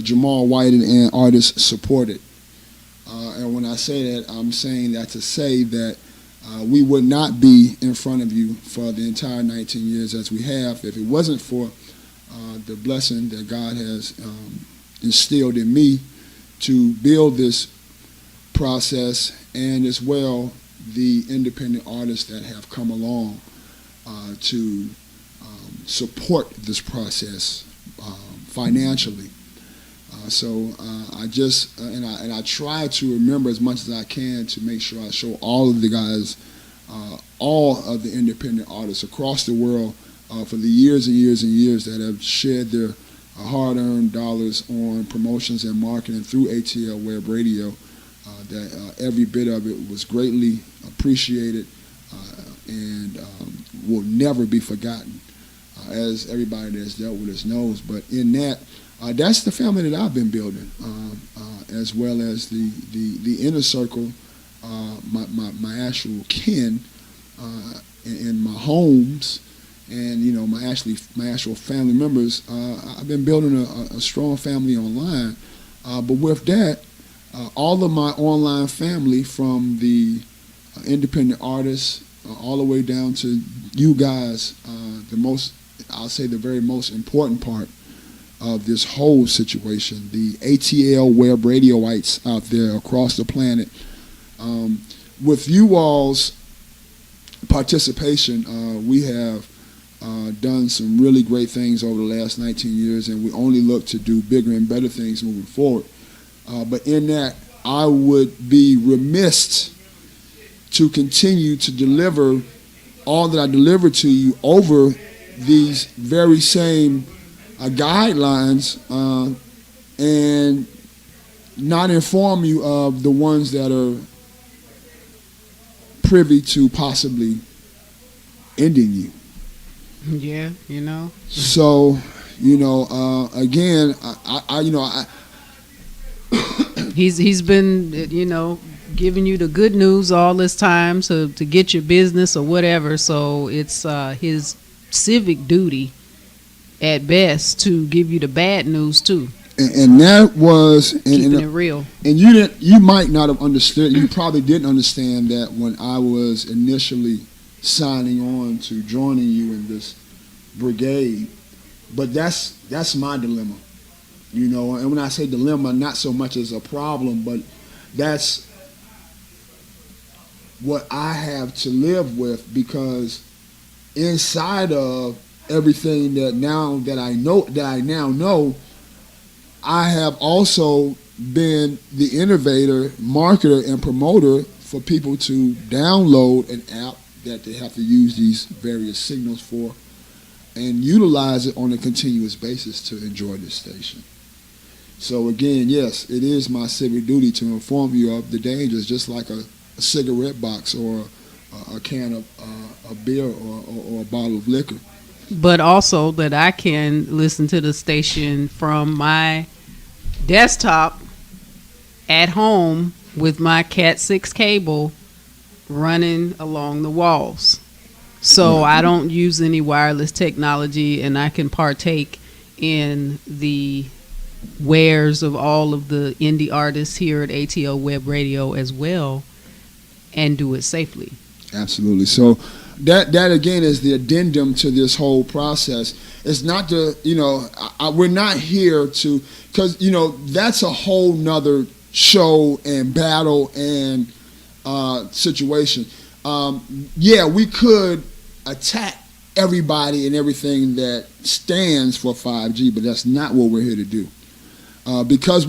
Jamal White and artists supported. And when I say that, I'm saying that to say that we would not be in front of you for the entire 19 years as we have if it wasn't for the blessing that God has instilled in me to build this process, and as well the independent artists that have come along to support this process financially. So I just and I try to remember as much as I can to make sure I show all of the guys, all of the independent artists across the world for the years and years and years that have shared their hard-earned dollars on promotions and marketing through Atlwebradio. That every bit of it was greatly appreciated and will never be forgotten, as everybody that's dealt with us knows. But in that, that's the family that I've been building, as well as the inner circle, my actual kin, in my homes, and my actual family members. I've been building a strong family online, but with that, all of my online family, from the independent artists all the way down to you guys, the very most important part of this whole situation, the Atlwebradio-ites out there across the planet. With you all's participation, we have done some really great things over the last 19 years, and we only look to do bigger and better things moving forward. But in that, I would be remiss to continue to deliver all that I deliver to you over these very same guidelines and not inform you of the ones that are privy to possibly ending you. Yeah, So, again, He's been, giving you the good news all this time to get your business or whatever. So it's his civic duty at best to give you the bad news too. And that was keeping it real. And you might not have understood. You probably didn't understand that when I was initially signing on to joining you in this brigade. But that's my dilemma. And when I say dilemma, not so much as a problem, but that's what I have to live with, because inside of everything that I now know, I have also been the innovator, marketer, and promoter for people to download an app that they have to use these various signals for, and utilize it on a continuous basis to enjoy this station. So again, yes, it is my civic duty to inform you of the dangers, just like a cigarette box or a can of a beer or a bottle of liquor. But also that I can listen to the station from my desktop at home with my Cat 6 cable running along the walls. So I don't use any wireless technology, and I can partake in the wares of all of the indie artists here at ATL Web Radio as well, and do it safely. Absolutely. So that again is the addendum to this whole process. It's not the, we're not here to, because, that's a whole nother show and battle and situation. We could attack everybody and everything that stands for 5G, but that's not what we're here to do. Because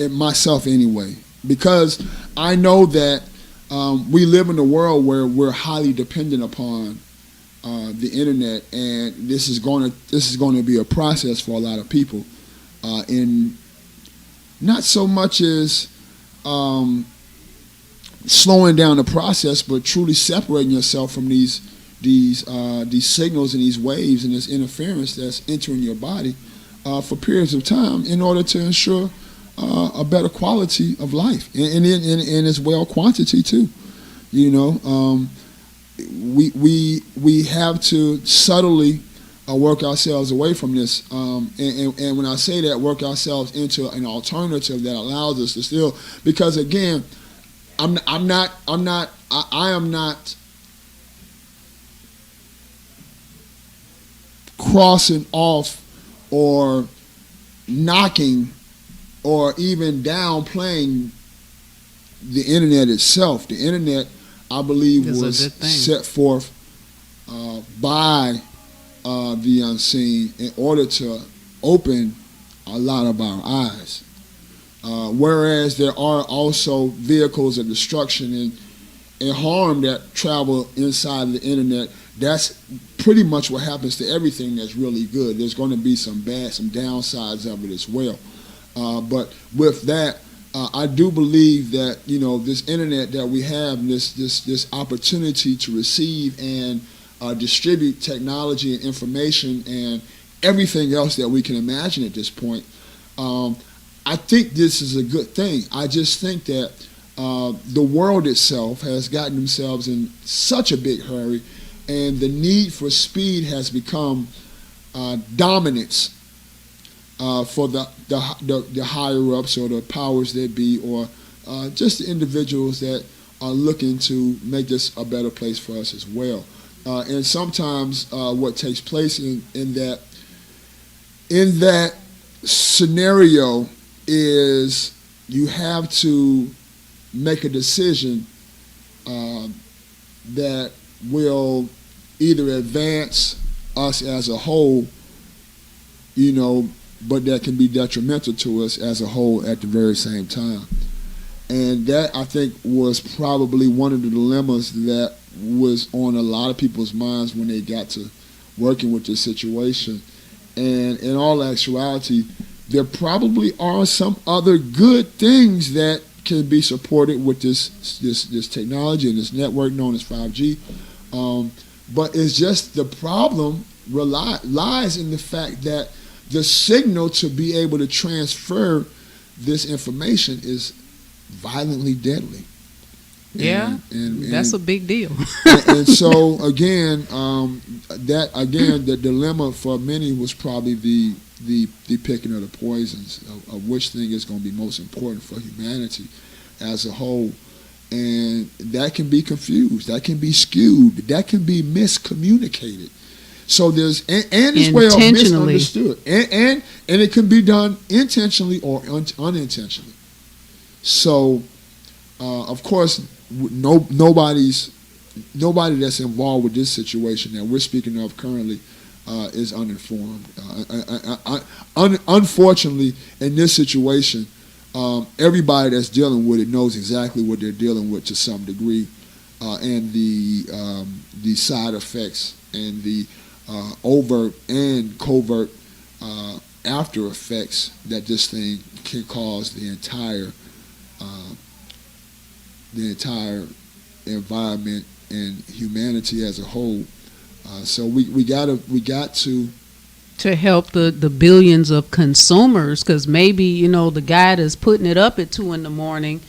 myself anyway, because I know that we live in a world where we're highly dependent upon the internet, and this is going to be a process for a lot of people, in not so much as slowing down the process, but truly separating yourself from these signals and these waves and this interference that's entering your body for periods of time in order to ensure a better quality of life and as well quantity too. We have to subtly work ourselves away from this, and when I say that, work ourselves into an alternative that allows us to still, because again, I am not crossing off or knocking or even downplaying the internet itself. The internet, I believe, was set forth by the unseen in order to open a lot of our eyes. Whereas there are also vehicles of destruction and harm that travel inside the internet. That's pretty much what happens to everything that's really good. There's going to be some downsides of it as well. But with that, I do believe that this internet that we have, this opportunity to receive and distribute technology and information and everything else that we can imagine at this point, I think this is a good thing. I just think that the world itself has gotten themselves in such a big hurry, and the need for speed has become dominance for the higher ups or the powers that be, or just the individuals that are looking to make this a better place for us as well. And sometimes what takes place in that scenario is you have to make a decision that will either advance us as a whole, but that can be detrimental to us as a whole at the very same time. And that, I think, was probably one of the dilemmas that was on a lot of people's minds when they got to working with this situation. And in all actuality, there probably are some other good things that can be supported with this technology and this network known as 5G. But it's just the problem lies in the fact that the signal to be able to transfer this information is violently deadly. Yeah, and that's a big deal. and so again, the dilemma for many was probably the picking of the poisons of which thing is going to be most important for humanity as a whole. And that can be confused, that can be skewed, that can be miscommunicated. So there's and as well misunderstood, and it can be done intentionally or unintentionally. So of course, nobody that's involved with this situation that we're speaking of currently is uninformed. Unfortunately, in this situation, everybody that's dealing with it knows exactly what they're dealing with to some degree, and the side effects and the overt and covert after effects that this thing can cause the entire environment and humanity as a whole. So we got to help the billions of consumers, because maybe the guy that's putting it up at 2 a.m.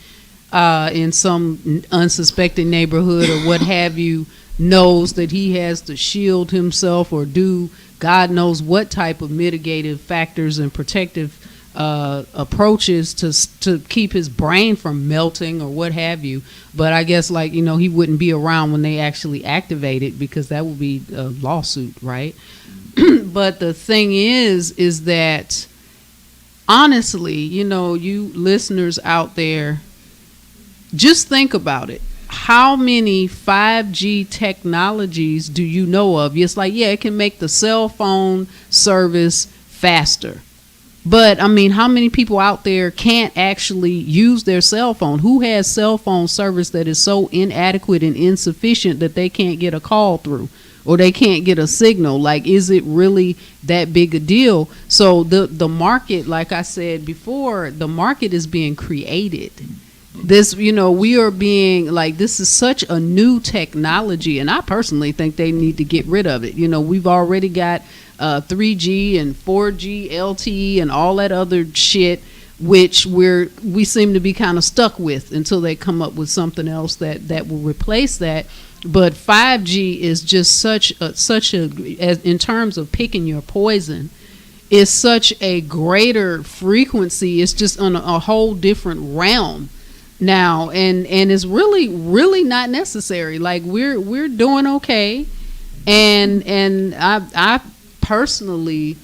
In some unsuspecting neighborhood or what have you knows that he has to shield himself or do God knows what type of mitigative factors and protective approaches to keep his brain from melting or what have you. But I guess he wouldn't be around when they actually activate it, because that would be a lawsuit, right? But the thing is that honestly, you listeners out there, just think about it. How many 5G technologies do you know of? It's it can make the cell phone service faster. But, how many people out there can't actually use their cell phone? Who has cell phone service that is so inadequate and insufficient that they can't get a call through or they can't get a signal? Is it really that big a deal? So the market, like I said before, the market is being created. This, we are being this is such a new technology, and I personally think they need to get rid of it. We've already got 3G and 4G LTE and all that other shit, which we seem to be kind of stuck with until they come up with something else that will replace that. But 5G is just such a in terms of picking your poison, is such a greater frequency. It's just on a whole different realm now, and it's really not necessary. We're doing okay, and I personally,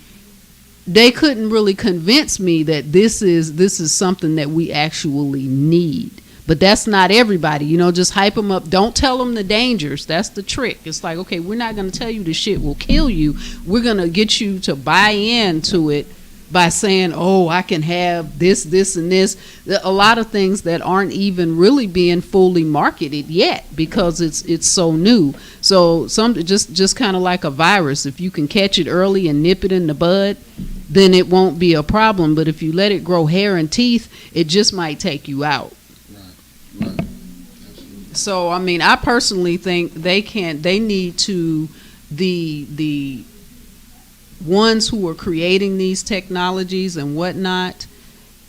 they couldn't really convince me that this is something that we actually need. But that's not everybody, just hype them up. Don't tell them the dangers. That's the trick. It's okay, we're not going to tell you the shit will kill you. We're going to get you to buy into it by saying, oh, I can have this, and this. A lot of things that aren't even really being fully marketed yet because it's so new. So just kind of like a virus. If you can catch it early and nip it in the bud, then it won't be a problem. But if you let it grow hair and teeth, it just might take you out. Right. So, I personally think they need to, the ones who are creating these technologies and whatnot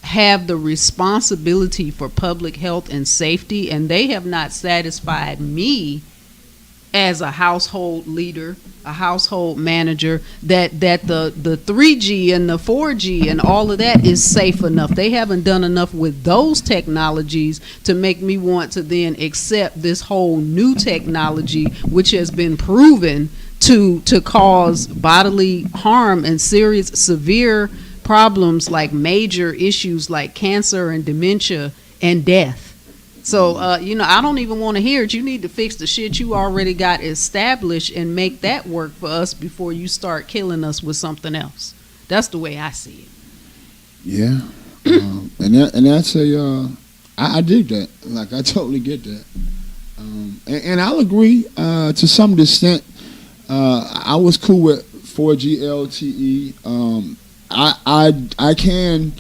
have the responsibility for public health and safety, and they have not satisfied me as a household leader, a household manager, that the 3G and the 4G and all of that is safe enough. They haven't done enough with those technologies to make me want to then accept this whole new technology, which has been proven to cause bodily harm and severe problems, like major issues like cancer and dementia and death. So, I don't even want to hear it. You need to fix the shit you already got established and make that work for us before you start killing us with something else. That's the way I see it. Yeah. And that's I dig that. I totally get that. And I'll agree to some extent. I was cool with 4G LTE. I can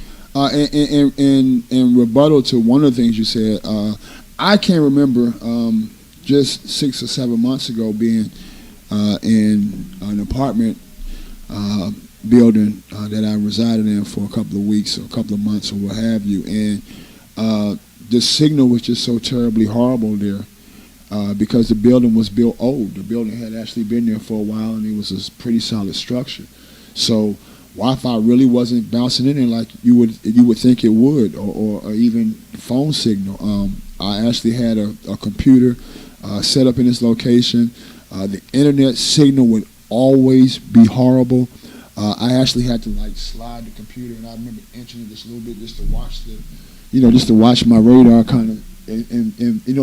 in rebuttal to one of the things you said. I can remember just 6 or 7 months ago being in an apartment building that I resided in for a couple of weeks or a couple of months or what have you, and the signal was just so terribly horrible there. Because the building was built old. The building had actually been there for a while, and it was a pretty solid structure. So Wi-Fi really wasn't bouncing in there like you would think it would, or even phone signal. I actually had a computer set up in this location. The internet signal would always be horrible. I actually had to slide the computer, and I remember inching it just a little bit just to watch my radar kind of. And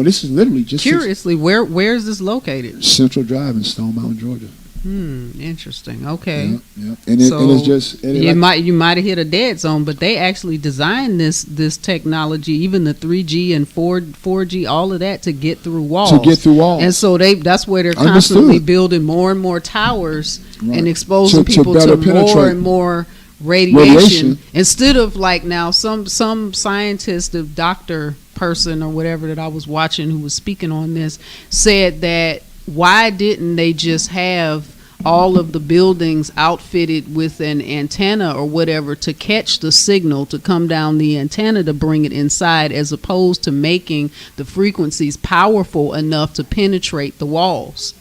this is literally just curiously, where is this located? Central Drive in Stone Mountain, Georgia. Interesting. Okay. Yeah. And it's just you might have hit a dead zone, but they actually designed this technology, even the 3G and 4G, all of that to get through walls. And so that's where they're constantly building more and more towers and exposing people to more and more radiation. Instead of like now some scientist, the doctor person or whatever that I was watching who was speaking on this said that why didn't they just have all of the buildings outfitted with an antenna or whatever to catch the signal to come down the antenna to bring it inside, as opposed to making the frequencies powerful enough to penetrate the walls?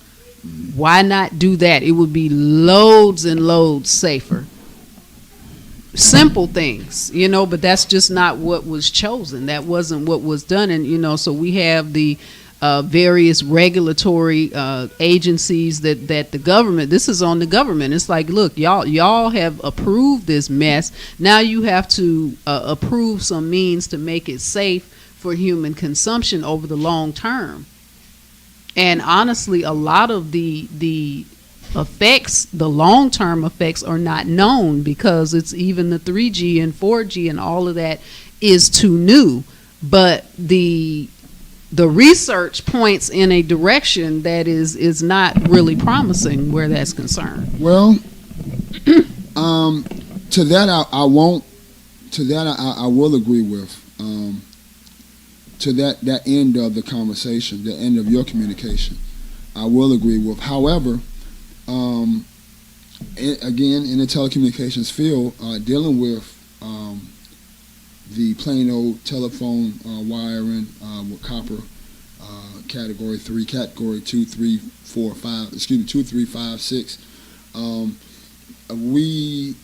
Why not do that? It would be loads and loads safer. Simple things, but that's just not what was chosen. That wasn't what was done. And, so we have the various regulatory agencies that the government, this is on the government. It's like, look, y'all have approved this mess. Now you have to approve some means to make it safe for human consumption over the long term. And honestly, a lot of the effects, the long-term effects, are not known, because it's even the 3G and 4G and all of that is too new. But the research points in a direction that is not really promising where that's concerned. Well, to that I won't. To that I will agree with. To that end of the conversation, the end of your communication, I will agree with. However, again, in the telecommunications field, dealing with the plain old telephone wiring with copper, category 3, category 2, 3, 4, 5, 2, 3, 5, 6. We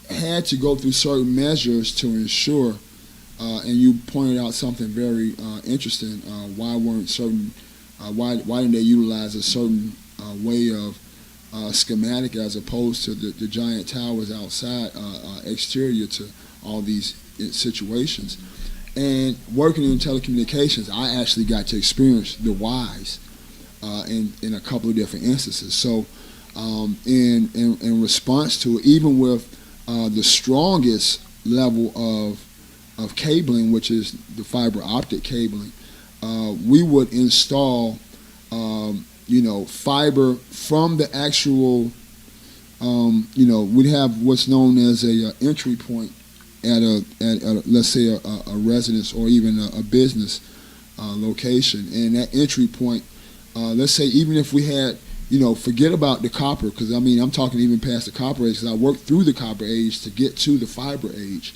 had to go through certain measures to ensure, and you pointed out something very interesting. Why didn't they utilize a certain way of schematic as opposed to the giant towers outside, exterior to all these situations? And working in telecommunications, I actually got to experience the whys in a couple of different instances. So in response to it, even with the strongest level of cabling, which is the fiber optic cabling, we would install fiber from the actual, we'd have what's known as a entry point at a let's say a residence or even a business location. And that entry point, let's say even if we had, forget about the copper, because I'm talking even past the copper age, because I worked through the copper age to get to the fiber age.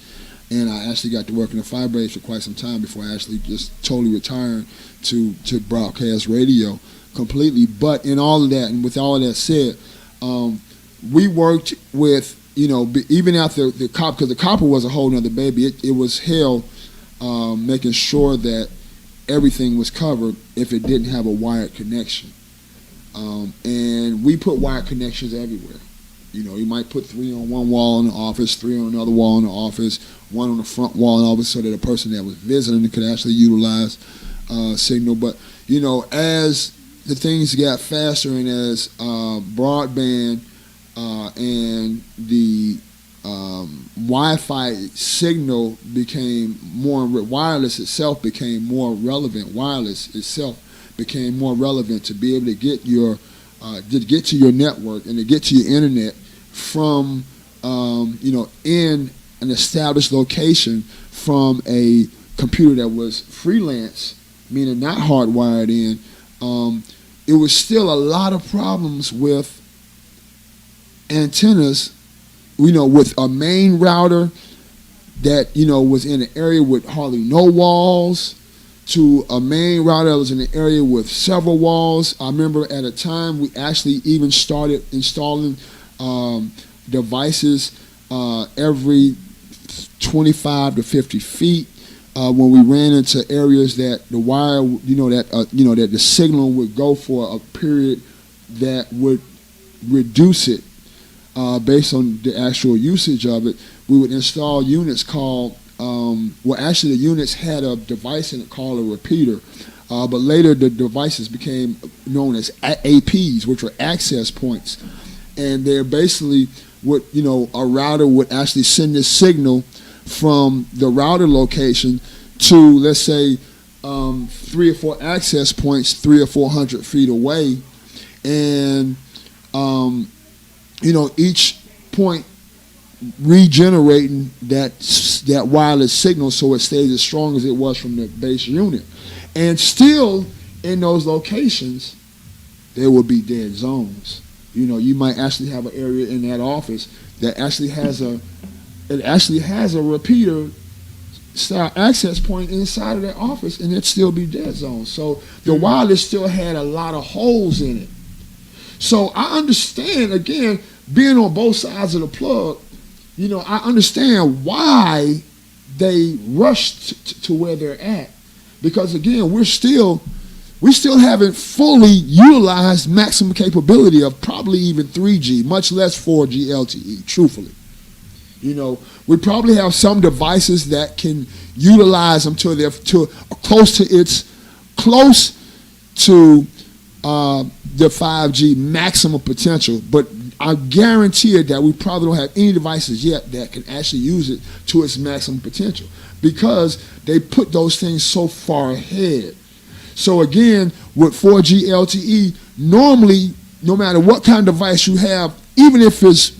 And I actually got to work in the fiber age for quite some time before I actually just totally retired to broadcast radio completely. But in all of that, and with all of that said, we worked with, even after the copper, because the copper was a whole nother baby. It was hell making sure that everything was covered if it didn't have a wired connection. And we put wired connections everywhere. You might put 3 on one wall in the office, 3 on another wall in the office, 1 on the front wall in the office, so that a person that was visiting could actually utilize signal. But, as the things got faster and as broadband and the Wi-Fi signal became more, wireless itself became more relevant. Wireless itself became more relevant to be able to get to your network and to get to your internet from in an established location from a computer that was freelance, meaning not hardwired in. It was still a lot of problems with antennas, with a main router that, was in an area with hardly no walls, to a main router that was in an area with several walls. I remember at a time we actually even started installing devices every 25 to 50 feet when we ran into areas that the wire, that the signal would go for a period that would reduce it based on the actual usage of it. We would install units called, actually the units had a device in it called a repeater, but later the devices became known as APs, which were access points. and they're basically what a router would actually send this signal from the router location to, let's say, 3 or 4 access points 300 or 400 feet away, and each point regenerating that wireless signal so it stays as strong as it was from the base unit. And still in those locations there will be dead zones. You might actually have an area in that office that actually has a repeater style access point inside of that office, and it still be dead zones. So the wireless still had a lot of holes in it. So I understand, again, being on both sides of the plug, I understand why they rushed to where they're at, because again, we still haven't fully utilized maximum capability of probably even 3G, much less 4G LTE, truthfully. We probably have some devices that can utilize them to close to the 5G maximum potential, but I guarantee it that we probably don't have any devices yet that can actually use it to its maximum potential, because they put those things so far ahead. So again, with 4G LTE, normally, no matter what kind of device you have, even if it's,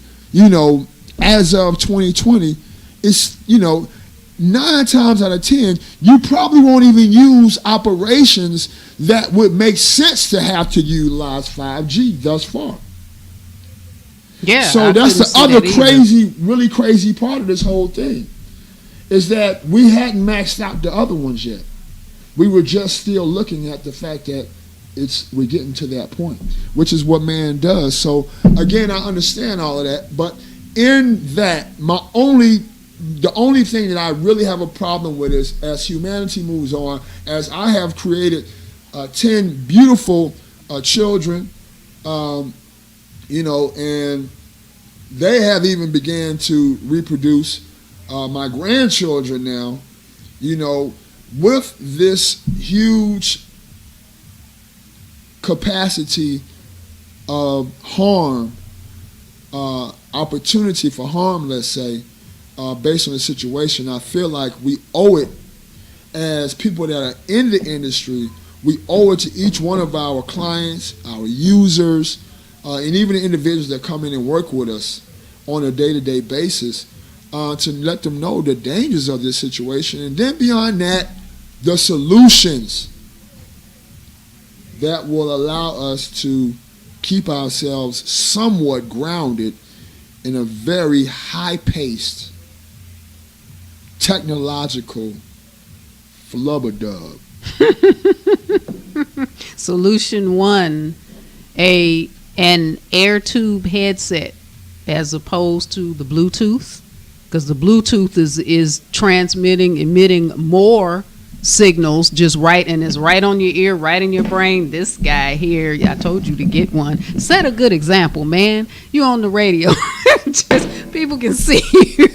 as of 2020, it's, 9 times out of 10, you probably won't even use operations that would make sense to have to utilize 5G thus far. Yeah. So that's the other really crazy part of this whole thing, is that we hadn't maxed out the other ones yet. We were just still looking at the fact that we're getting to that point, which is what man does. So again, I understand all of that, but in that, the only thing that I really have a problem with is, as humanity moves on, as I have created 10 beautiful children, and they have even began to reproduce my grandchildren now, with this huge capacity of harm, opportunity for harm, let's say, based on the situation. I feel like we owe it, as people that are in the industry, we owe it to each one of our clients, our users, and even the individuals that come in and work with us on a day-to-day basis, to let them know the dangers of this situation, and then beyond that, the solutions that will allow us to keep ourselves somewhat grounded in a very high-paced, technological flubber-dub. Solution 1, an air tube headset as opposed to the Bluetooth, because the Bluetooth is emitting more signals just right, and it's right on your ear, right in your brain. This guy here, I told you to get one. Set a good example, man. You on the radio. Just people can see you.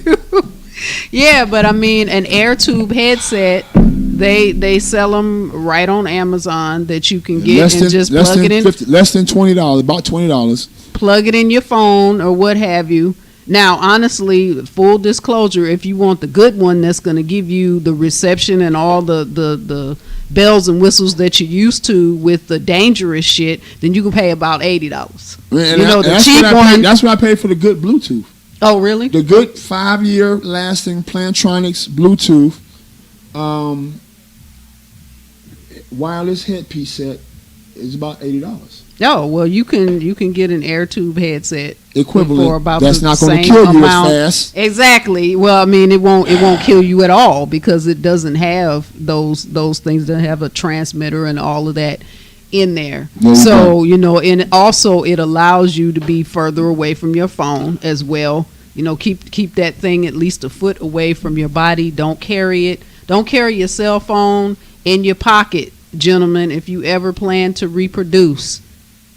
Yeah, but I mean, an air tube headset, they sell them right on Amazon that you can get and just plug it in. Less than $20, about $20. Plug it in your phone or what have you. Now, honestly, full disclosure, if you want the good one that's going to give you the reception and all the bells and whistles that you're used to with the dangerous shit, then you can pay about $80. The cheap one. That's what I paid for the good Bluetooth. Oh, really? The good 5-year lasting Plantronics Bluetooth wireless headpiece set is about $80. Oh, well, you can get an air tube headset equivalent. For about that's the not going to same kill you amount. as fast. Exactly. Well, I mean, it won't kill you at all, because it doesn't have those things that have a transmitter and all of that in there. So, and also it allows you to be further away from your phone as well. Keep that thing at least a foot away from your body. Don't carry it. Don't carry your cell phone in your pocket, gentlemen, if you ever plan to reproduce.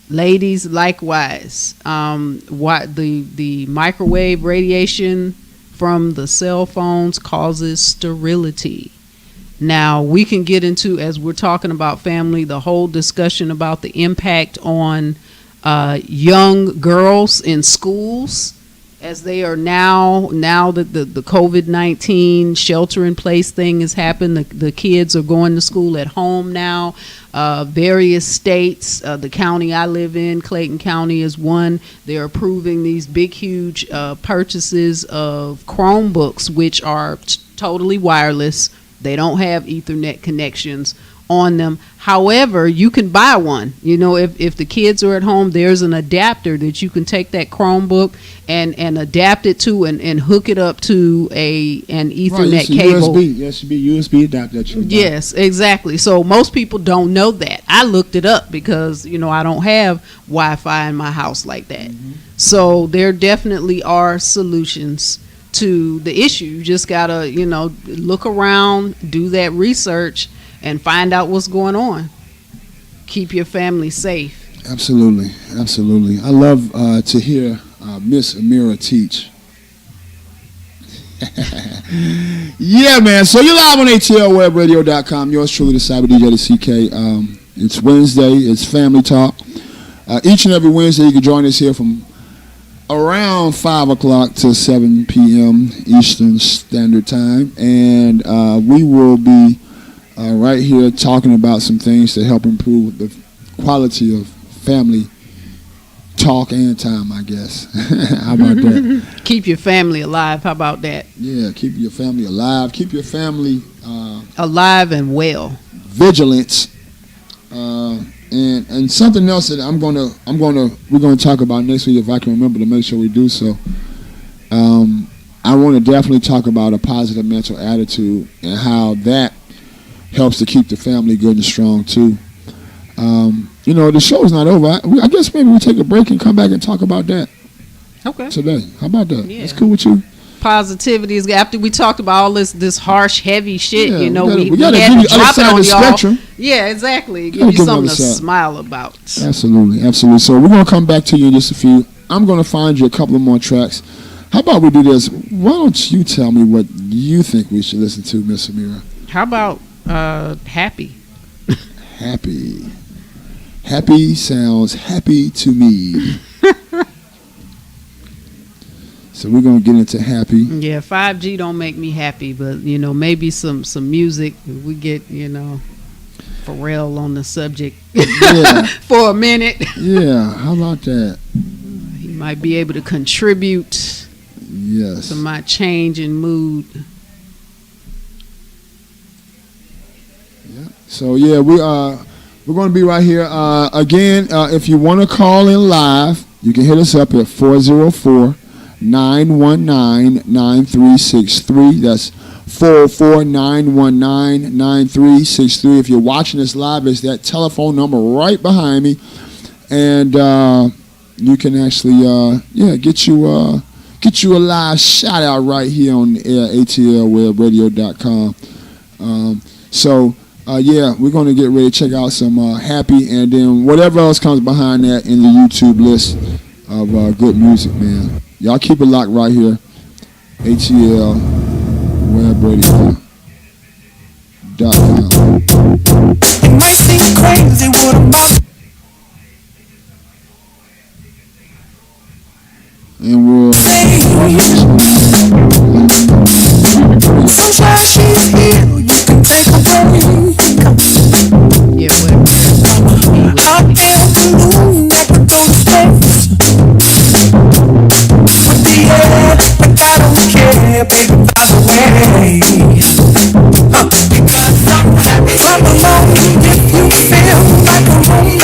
Ladies, likewise. The microwave radiation from the cell phones causes sterility. Now, we can get into, as we're talking about family, the whole discussion about the impact on young girls in schools, as they are now that the COVID-19 shelter in place thing has happened. The kids are going to school at home now. Various states, the county I live in, Clayton County, is one. They're approving these big, huge purchases of Chromebooks, which are totally wireless. They don't have Ethernet connections on them. However, you can buy one. You know, if the kids are at home, there's an adapter that you can take that Chromebook and adapt it to and hook it up to an Ethernet cable. USB. Yes, should be USB adapter. That you can buy. Yes, exactly. So most people don't know that. I looked it up because, you know, I don't have Wi-Fi in my house like that. So there definitely are solutions to the issue. You just gotta, you know, look around, do that research, and find out what's going on. Keep your family safe. Absolutely, absolutely. I love to hear Miss Amira teach. Yeah, man. So you're live on ATLWebradio.com. Yours truly, the Cyber DJ, the CK. It's Wednesday. It's Family Talk. Each and every Wednesday, you can join us here from around 5 o'clock to 7 p.m. Eastern Standard Time. And we will be right here talking about some things to help improve the quality of family talk and time, I guess. How about that? Keep your family alive. How about that? Yeah, keep your family alive. Keep your family alive and well. Vigilant. And something else that we're gonna talk about next week if I can remember to make sure we do so. I want to definitely talk about a positive mental attitude and how that helps to keep the family good and strong too. You know, the show's not over. I guess maybe we take a break and come back and talk about that. Okay. Today. How about that? Yeah. That's cool with you? Positivity is after we talked about all this harsh, heavy shit. Yeah, you know, we we gotta had give to you drop other it side of on the y'all. spectrum. Yeah, exactly. Give Gotta you give something other to side. smile about. Absolutely, absolutely. So we're gonna come back to you in just a few. I'm gonna find you a couple of more tracks. How about we do this? Why don't you tell me what you think we should listen to, Miss Amira? How about Happy? Happy. Happy sounds happy to me. So we're gonna get into Happy. Yeah, 5G don't make me happy, but you know, maybe some music. We get, you know, Pharrell on the subject Yeah. for a minute. Yeah, how about that? He might be able to contribute Yes. to my change in mood. Yeah. So yeah, we're going to be right here again. If you want to call in live, you can hit us up at 404-919-9363. That's 404-919-9363. If you're watching this live, it's that telephone number right behind me, and you can actually get you a live shout out right here on the air, ATLWebradio.com. We're going to get ready to check out some Happy, and then whatever else comes behind that in the YouTube list of good music, man. Y'all keep it locked right here, ATLWebradio.com. It might seem crazy what I'm about. And we'll Sunshine, she's here. You can take a break. Yeah, whatever. Hot air balloon that could go to space. With the air, like I don't care, baby, by the way. Because I'm happy. Clap along if you feel like a room.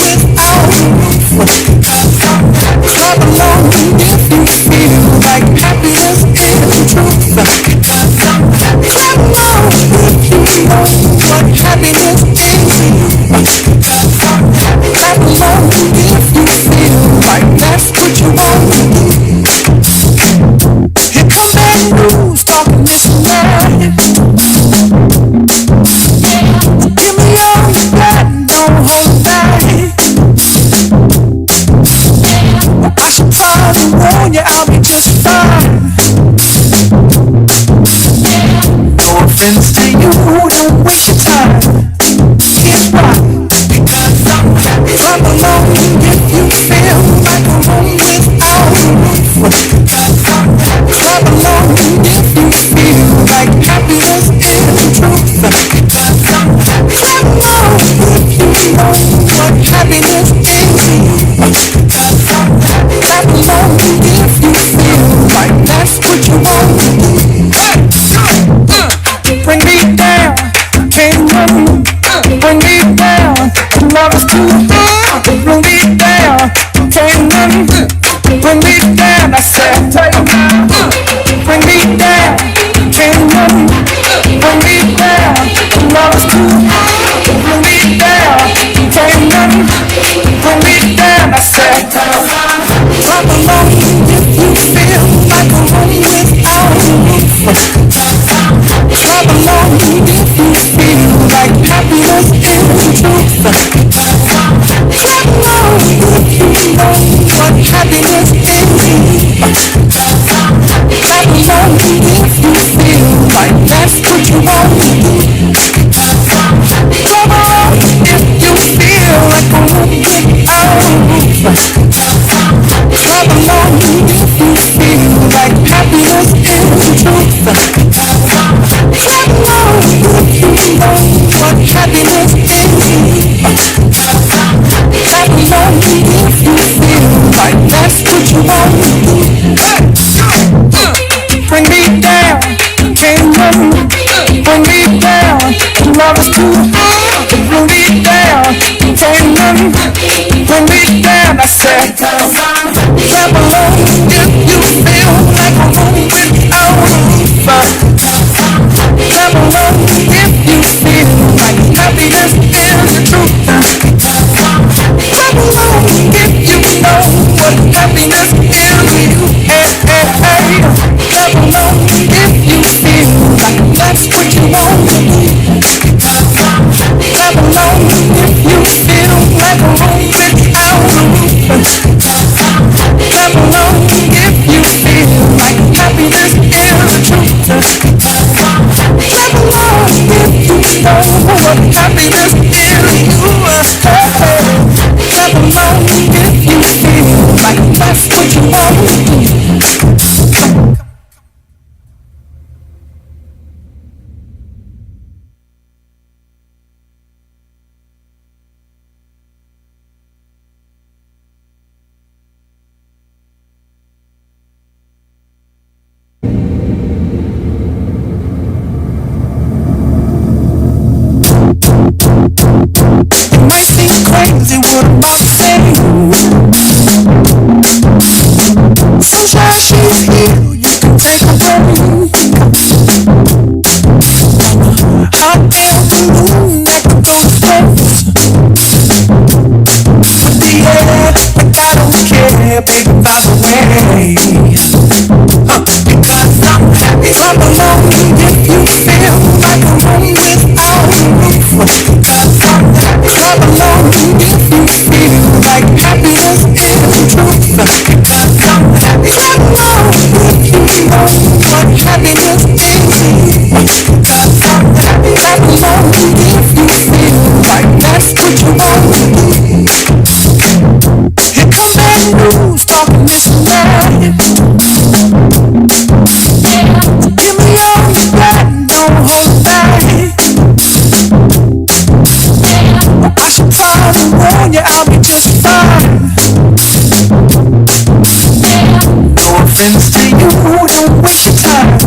Clap along if you feel like a room without a roof. Clap along if you feel like happiness is the truth. Clap along if you know what happiness is. Clap along if you feel like that's what you want to do. Clap along if you feel like a room without a roof. Clap along if you feel like happiness is the truth. Clap along if you know what happiness is. Clap along if you feel like that's what you want to do. Bring me down, can't move. Bring me down, love is too high. Bring me down, can't move. Bring me down, I said. Clap along if you feel like a room without a roof. Clap along if you feel like happiness is the truth. Clap along if you know what happiness is to you. Hey, hey, hey. Clap along if you feel like that's what you want to do. Clap along if you feel like a room without a roof. Clap along if you feel like happiness is the truth. Clap along if you know what happiness is to you. Clap along if you feel like that's what you want to do. It might seem crazy what I'm about to say. Sunshine, she's here, you can take a break. Hot air balloon that could go to space. With the air, like I don't care, baby, by the way. Because I'm happy. Clap along if you feel like a room without a roof. Because I'm happy. Clap along if you feel like happiness is the truth. Because I'm happy. Clap along if you know what happiness is. Because I'm happy. Clap along if you feel like that's what you want to do. Here come bad news talking this and that. Give me all you got, don't hold back. I should probably warn you, I'll be just fine. No offense to you, don't waste your time.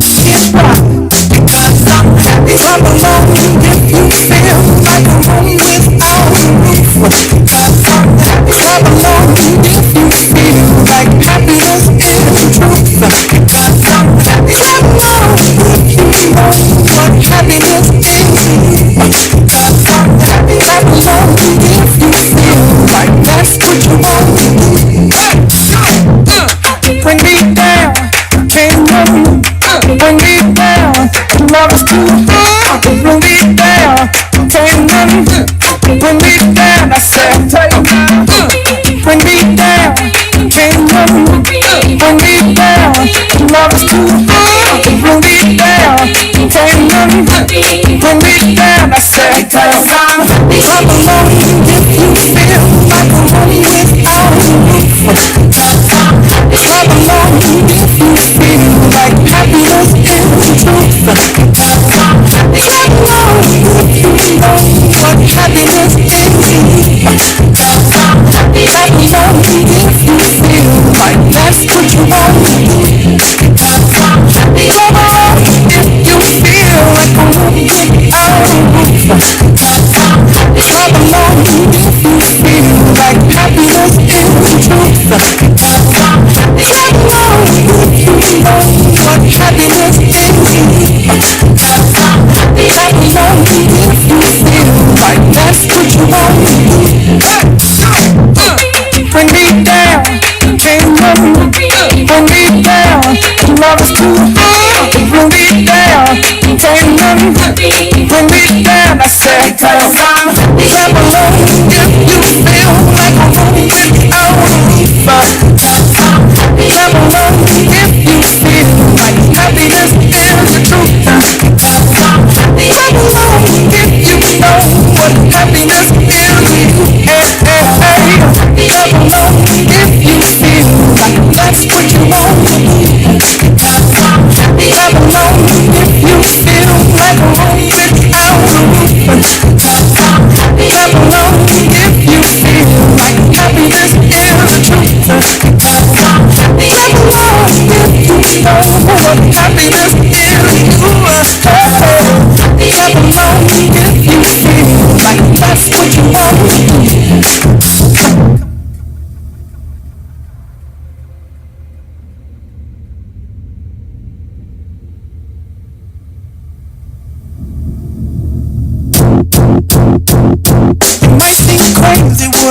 Here's why. Because I'm happy. Clap along if you feel like a room without a roof. Because I'm happy. Clap along if you feel like happiness is the truth. Because I'm happy. Clap along if you know what happiness is. Because I'm happy. Clap along if you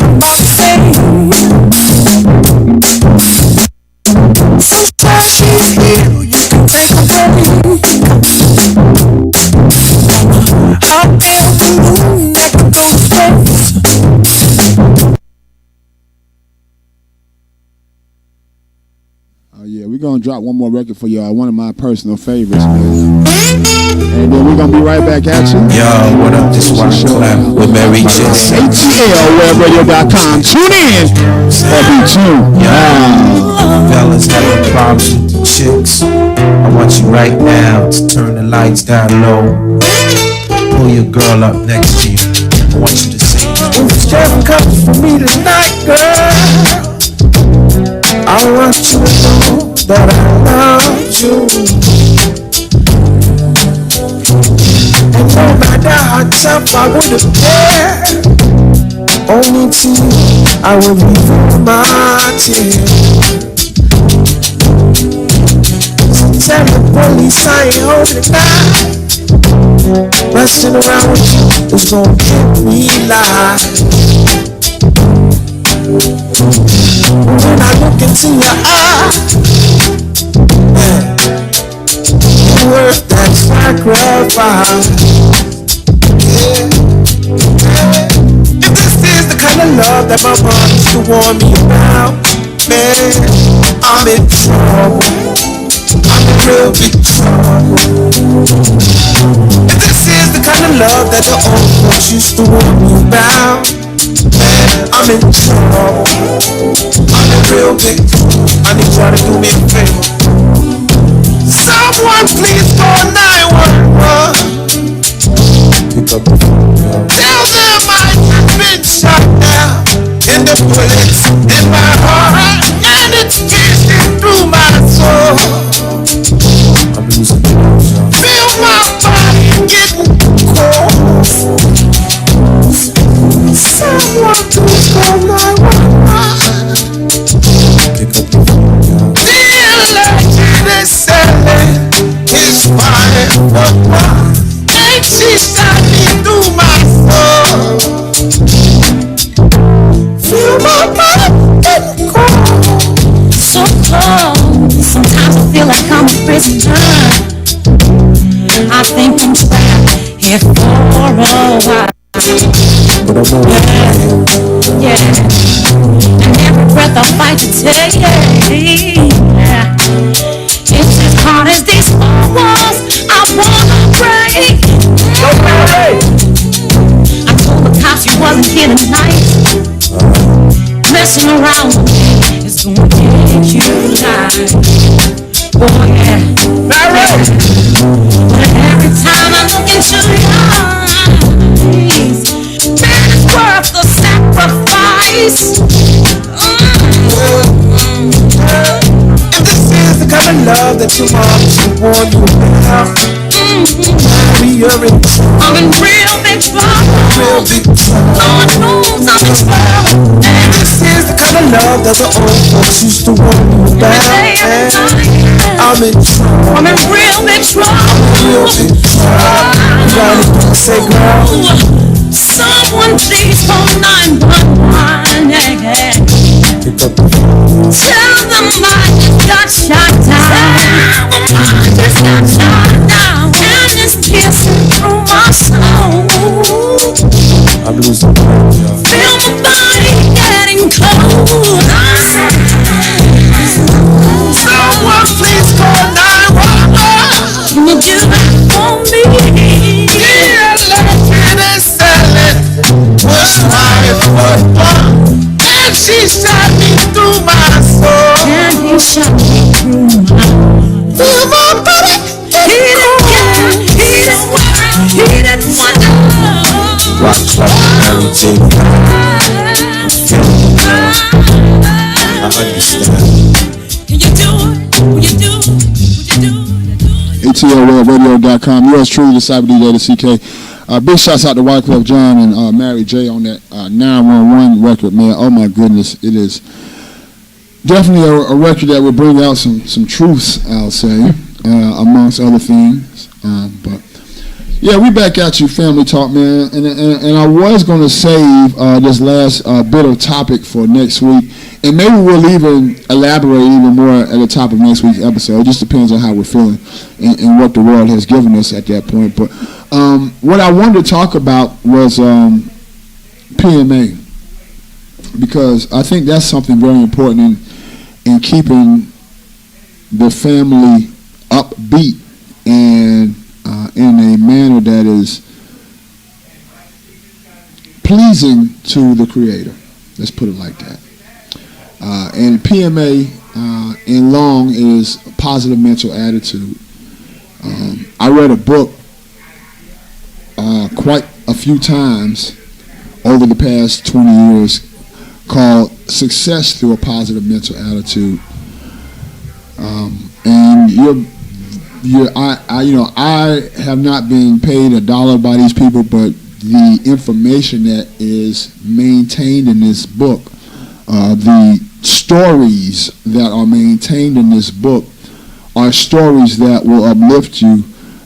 what I'm about to say. Sometimes she's here, you can take a break. Hot air balloon that could go to space. Yeah, we're gonna drop one more record for y'all, one of my personal favorites, man. And then we're gonna be right back at you. Yo, what up? This one clap with Mary J. Atlwebradio.com. Tune in or be tuned. Fellas having problems with the chicks. I want you right now to turn the lights down low. Pull your girl up next to you. I want you to sing. If it's just comes for me tonight, girl, I want you to know that I love you. And no matter how tough I would appear, only to you I will leave all my tears. So tell the police I ain't holding it back. Messing around with you is gonna get me live. When I look into your eyes, you're worth that sacrifice. If this is the kind of love that my mom used to warn me about, man, I'm in trouble. I'm in real big trouble. If this is the kind of love that the old folks used to warn me about, man, I'm in trouble. I'm in real big trouble. I need y'all to do me a favor. Someone please call 911. Pick up the phone, yo. Tell them I have been shot down, and the bullets in my heart, and it's piercing through my soul. I'm losing control, yo. Feel my body getting cold. Someone please call 911. Pick up the phone, yo. The electric is selling, is fire for one, and she shot me through my soul. Feel my body getting cold. So cold, sometimes I feel like I'm a prisoner. I think I'm trapped here for a while. But I'm alright. Yeah, and every breath I fight to take. It's as hard as these four walls I wanna break. I told the cops you wasn't here tonight. Messing around with me is gonna get you live. Boy, yeah. But every time I look into your eyes, man, it's worth the sacrifice. If this is the kind of love that your mom used to warn you about, you're in trouble. I'm in real big trouble. Real big trouble. Lord knows I'm in trouble. And this is the kind of love that the old folks used to warn you about. I'm in trouble. I'm in real big trouble. Real big trouble. You got anything to say, girl? Someone please call 911. Yeah. Pick up the phone. Tell them I just got shot down. I just got shot down. And it's piercing through my soul. I'm losing control, yo. Feel my body getting cold. Someone please call 911. Can you do that for me? Yeah, legend is selling. Was fire for one, and she shot me through my soul. And he shot me through my Feel my body. He didn't care, he didn't worry, he didn't wonder. Rock, clap, Mary J. I understand. Can you do it? Will you do it? Will you do it? Atlwebradio.com. Yours truly, the Cyber DJ, the CK. Big shouts out to Wyclef John and Mary J on that 911 record, man. Oh my goodness, it is definitely a record that will bring out some truths, I'll say, amongst other things. But Yeah, we back at you, Family Talk, man. And I was going to save this last bit of topic for next week. And maybe we'll even elaborate even more at the top of next week's episode. It just depends on how we're feeling and what the world has given us at that point. But what I wanted to talk about was PMA. Because I think that's something very important in keeping the family upbeat and in a manner that is pleasing to the Creator. Let's put it like that. And PMA in long is positive mental attitude. I read a book quite a few times over the past 20 years called Success Through a Positive Mental Attitude. And I have not been paid $1 by these people, but the information that is maintained in this book, the stories that are maintained in this book are stories that will uplift you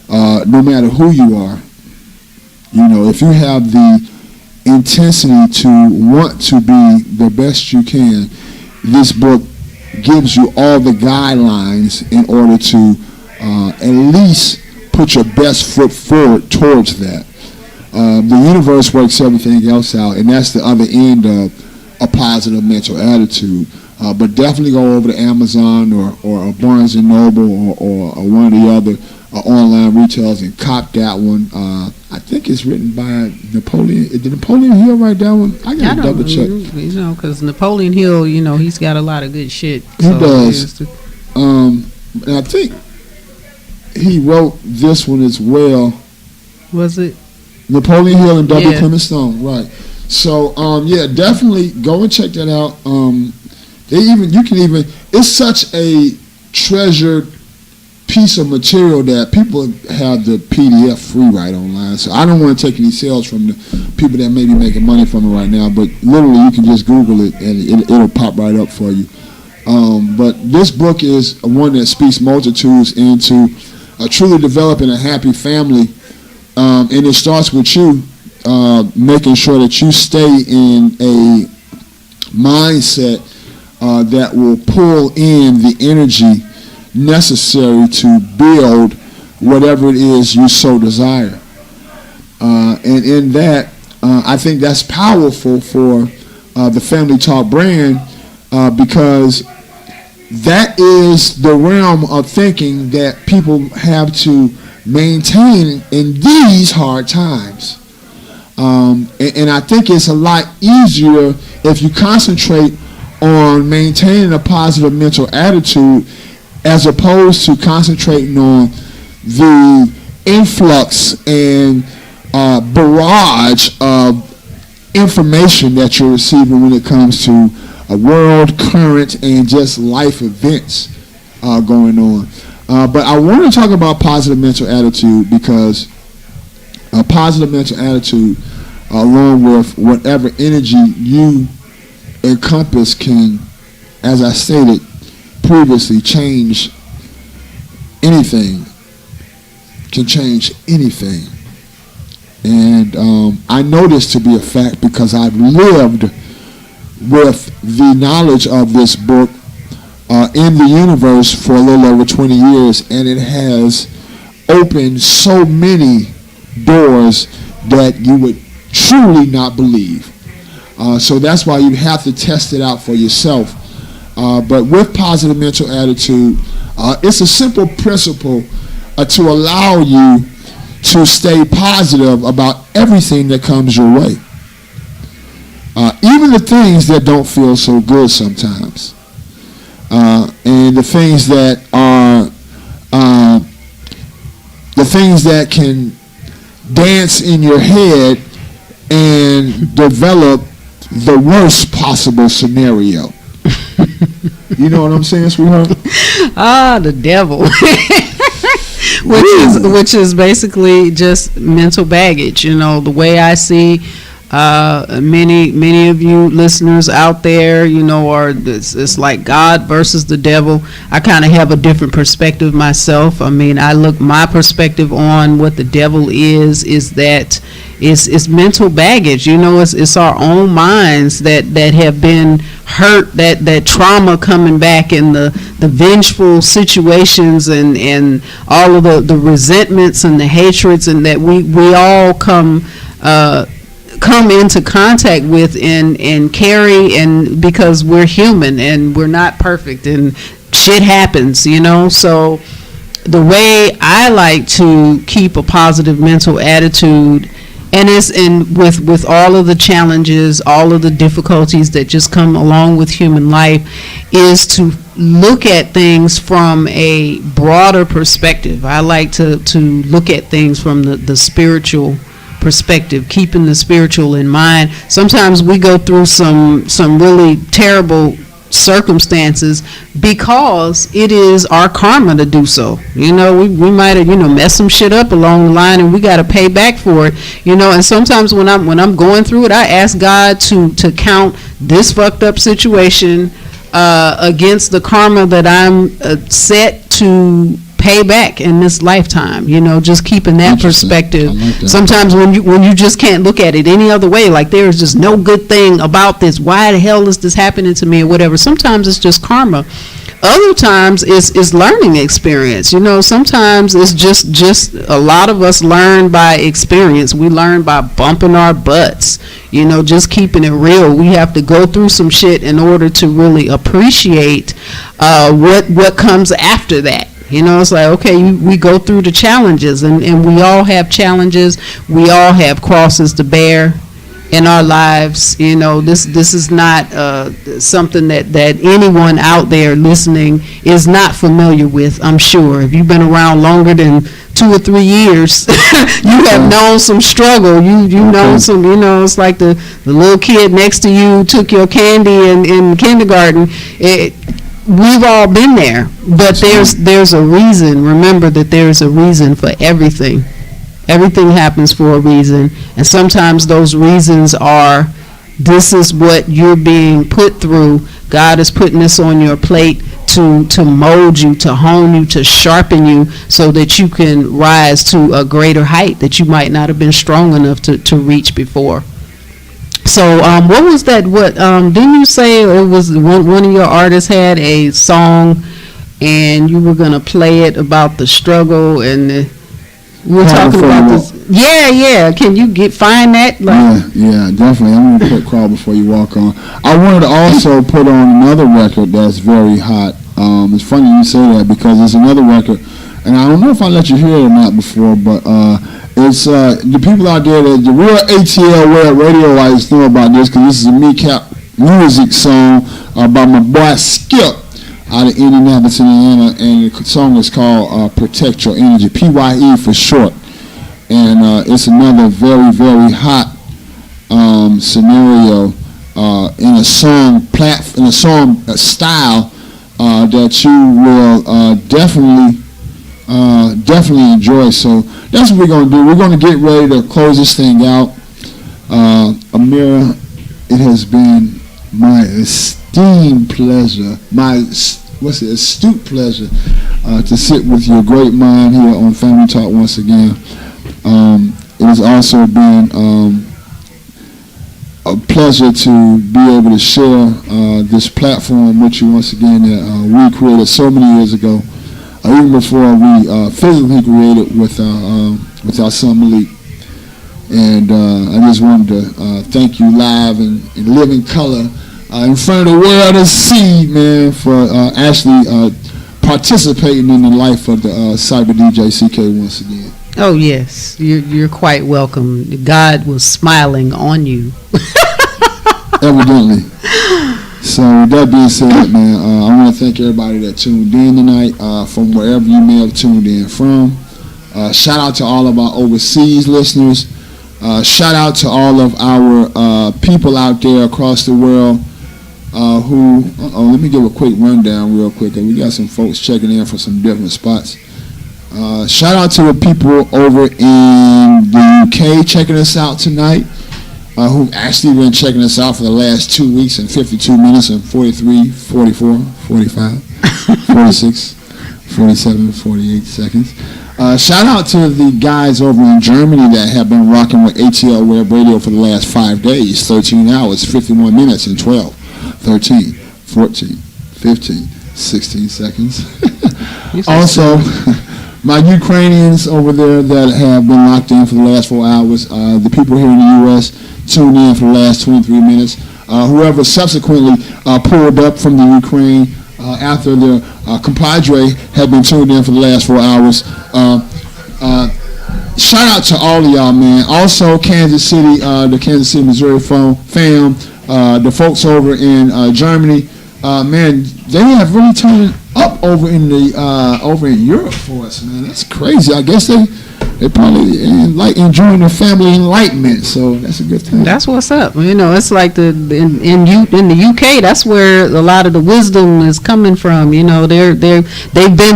no matter who you are. You know, if you have the intensity to want to be the best you can, this book gives you all the guidelines in order to at least put your best foot forward towards that. The universe works everything else out, and that's the other end of a positive mental attitude. But definitely go over to Amazon or Barnes & Noble or one of the other online retailers and cop that one. I think it's written by Napoleon. Did Napoleon Hill write that one? I got to double check. You know, because Napoleon Hill, you know, he's got a lot of good shit. He does. And I think he wrote this one as well. Was it? Napoleon Hill and W. Clement Stone, right. So, yeah, definitely go and check that out. It's such a treasured piece of material that people have the PDF free right online. So I don't want to take any sales from the people that may be making money from it right now, but literally you can just Google it and it'll pop right up for you. But this book is one that speaks multitudes into truly developing a happy family. And it starts with you making sure that you stay in a mindset that will pull in the energy necessary to build whatever it is you so desire. And in that, I think that's powerful for the Family Talk brand because that is the realm of thinking that people have to maintain in these hard times. And I think it's a lot easier if you concentrate on maintaining a positive mental attitude as opposed to concentrating on the influx and barrage of information that you're receiving when it comes to a world, current, and just life events going on. But I want to talk about positive mental attitude because a positive mental attitude, along with whatever energy you encompass, can, as I stated previously, change anything. Can change anything. And I know this to be a fact because I've lived with the knowledge of this book in the universe for a little over 20 years, and it has opened so many doors that you would truly not believe. So that's why you have to test it out for yourself. But with positive mental attitude, it's a simple principle to allow you to stay positive about everything that comes your way. Even the things that don't feel so good sometimes. And the things that are the things that can dance in your head and develop the worst possible scenario. You know what I'm saying, sweetheart? The devil. which is basically just mental baggage. You know, the way I see Many of you listeners out there, are it's like God versus the devil. I kind of have a different perspective myself. I mean, my perspective on what the devil is that it's mental baggage. It's our own minds that have been hurt, that trauma coming back, and the vengeful situations and all of the resentments and the hatreds, and that we all come into contact with and carry, and because we're human and we're not perfect and shit happens, so the way I like to keep a positive mental attitude, and with all of the challenges, all of the difficulties that just come along with human life, is to look at things from a broader perspective. I like to look at things from the spiritual perspective, keeping the spiritual in mind. Sometimes we go through some really terrible circumstances because it is our karma to do so. We might have messed some shit up along the line, and we got to pay back for it. And sometimes when I'm going through it, I ask God to count this fucked up situation against the karma that I'm set to pay back in this lifetime. Just keeping that perspective. Like that. Sometimes when you just can't look at it any other way, like there is just no good thing about this, why the hell is this happening to me, or whatever. Sometimes it's just karma. Other times it's learning experience. Sometimes it's just a lot of us learn by experience. We learn by bumping our butts, just keeping it real. We have to go through some shit in order to really appreciate what comes after that. It's like, okay, we go through the challenges, and we all have challenges. We all have crosses to bear in our lives. This is not something that anyone out there listening is not familiar with, I'm sure. If you've been around longer than 2 or 3 years, you have known some struggle. You know some, it's like the little kid next to you took your candy in kindergarten. We've all been there, but there's a reason. Remember that there's a reason for everything. Everything happens for a reason, and sometimes those reasons are, this is what you're being put through. God is putting this on your plate to mold you, to hone you, to sharpen you, so that you can rise to a greater height that you might not have been strong enough to reach before. So what was that? Didn't you say it was one of your artists had a song, and you were gonna play it about the struggle, and we were talking about this? Yeah. Can you find that? Yeah, definitely. I'm gonna put "Crawl Before You Walk" on. I wanted to also put on another record that's very hot. It's funny you say that, because it's another record, and I don't know if I let you hear it or not before, but it's the people out there, the real Atlwebradio lights know about this, because this is a Meat Music song by my boy Skip out of Indianapolis, Indiana, and the song is called "Protect Your Energy," PYE for short, and it's another very, very hot scenario in a song style that you will definitely enjoy. So that's what we're going to do. We're going to get ready to close this thing out. Amira, it has been my esteemed pleasure, astute pleasure to sit with your great mind here on Family Talk once again. It has also been a pleasure to be able to share this platform with you once again that we created so many years ago, even before we physically created with our son Malik. And I just wanted to thank you live and in living color in front of the world to see, man, for actually participating in the life of the Cyber DJ CK once again. Oh yes, you're quite welcome. God was smiling on you. Evidently. So with that being said, man, I want to thank everybody that tuned in tonight from wherever you may have tuned in from. Shout out to all of our overseas listeners. Shout out to all of our people out there across the world who, let me give a quick rundown real quick. We got some folks checking in from some different spots. Shout out to the people over in the UK checking us out tonight. who actually been checking us out for the last 2 weeks and 52 minutes and 43, 44, 45, 46, 47, 48 seconds. Shout out to the guys over in Germany that have been rocking with ATL Web Radio for the last 5 days, 13 hours, 51 minutes, and 12, 13, 14, 15, 16 seconds. Also, my Ukrainians over there that have been locked in for the last 4 hours, the people here in the U.S. tuned in for the last 23 minutes, whoever subsequently pulled up from the Ukraine after their compadre had been tuned in for the last 4 hours. Shout out to all of y'all, man. Also, Kansas City, the Kansas City, Missouri fam, the folks over in Germany, man, they have really turned up over in Europe for us, man. That's crazy. I guess they probably like enjoying their family enlightenment, so that's a good thing. That's what's up. You know, it's like in the UK. That's where a lot of the wisdom is coming from. You know, they've been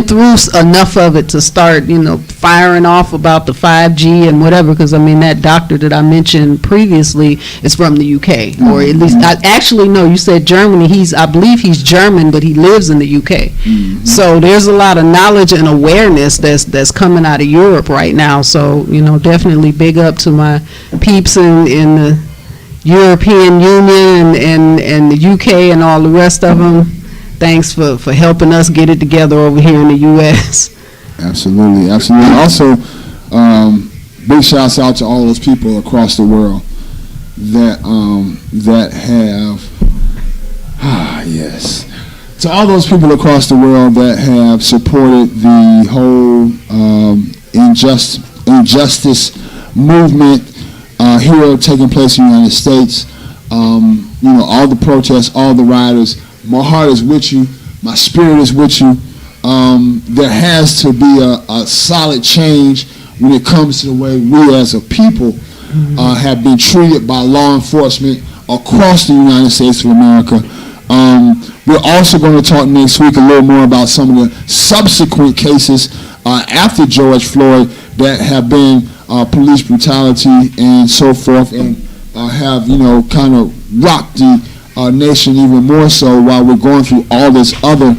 through enough of it to start, you know, firing off about the 5G and whatever. Because I mean, that doctor that I mentioned previously is from the UK, or at least no. You said Germany. I believe he's German, but he lives in the UK. So there's a lot of knowledge and awareness that's coming out of Europe right now. So, you know, definitely big up to my peeps in the European Union and the UK and all the rest of them. Thanks for helping us get it together over here in the U.S. Absolutely, absolutely. Also, big shouts out to all those people across the world that have yes. To all those people across the world that have supported the whole injustice movement here taking place in the United States, you know, all the protests, all the riots, my heart is with you, my spirit is with you. There has to be a solid change when it comes to the way we as a people have been treated by law enforcement across the United States of America. We're also going to talk next week a little more about some of the subsequent cases after George Floyd that have been police brutality and so forth, and have, you know, kind of rocked the nation even more so while we're going through all this other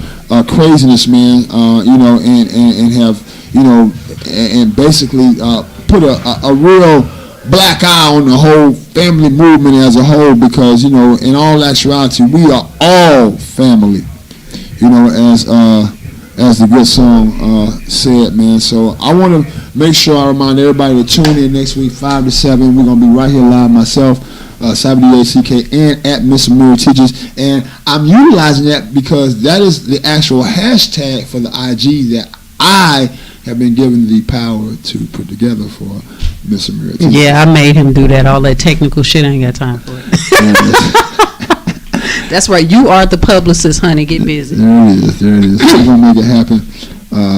craziness, man, you know, and have, you know, and basically put a real black eye on the whole family movement as a whole, because, you know, in all actuality, we are all family, you know, as the good song said, man. So I want to make sure I remind everybody to tune in next week, 5 to 7. We're going to be right here live, myself, CyberDACK, and at Miss Amira Teaches. And I'm utilizing that because that is the actual hashtag for the IG that I have been given the power to put together for Miss Amira Teaches. Yeah, I made him do that. All that technical shit, I ain't got time for it. That's right. You are the publicist, honey. Get busy. There it is. We're going to make it happen.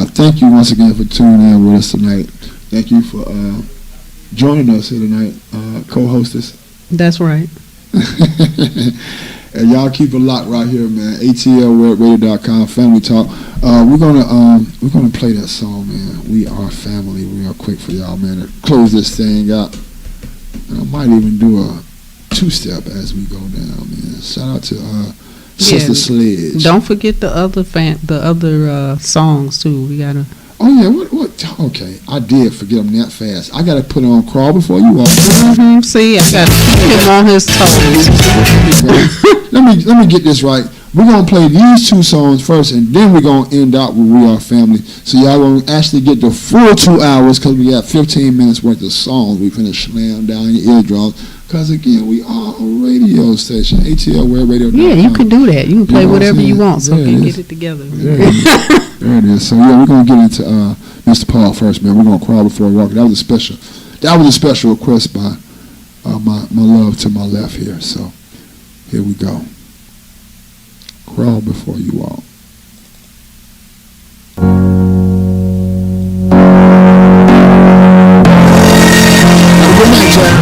Thank you once again for tuning in with us tonight. Thank you for joining us here tonight, co-hostess. That's right. And y'all keep it locked right here, man. ATLWebRadio.com, Family Talk. We're gonna play that song, man. We Are Family, real quick for y'all, man, to close this thing up. And I might even do a two-step as we go down, man. Shout out to Sister Sledge. Don't forget the other songs too. We gotta. Oh yeah, what? Okay, I did forget them that fast. I gotta put on Crawl Before You Walk. See, I gotta keep him on his toes. Let me get this right. We're gonna play these two songs first, and then we're gonna end out with We Are Family. So y'all gonna actually get the full 2 hours, because we got 15 minutes worth of songs. We finna slam down your eardrums. Because again, we are a radio station, ATLWebRadio.com. Yeah, you can do that. You can play whatever you want, so we can get it together. There it is. So yeah, we're gonna get into Mr. Paul first, man. We're gonna Crawl Before You Walk. That was a special request by my love to my left here. So here we go. Crawl Before You Walk. Good night, Jack.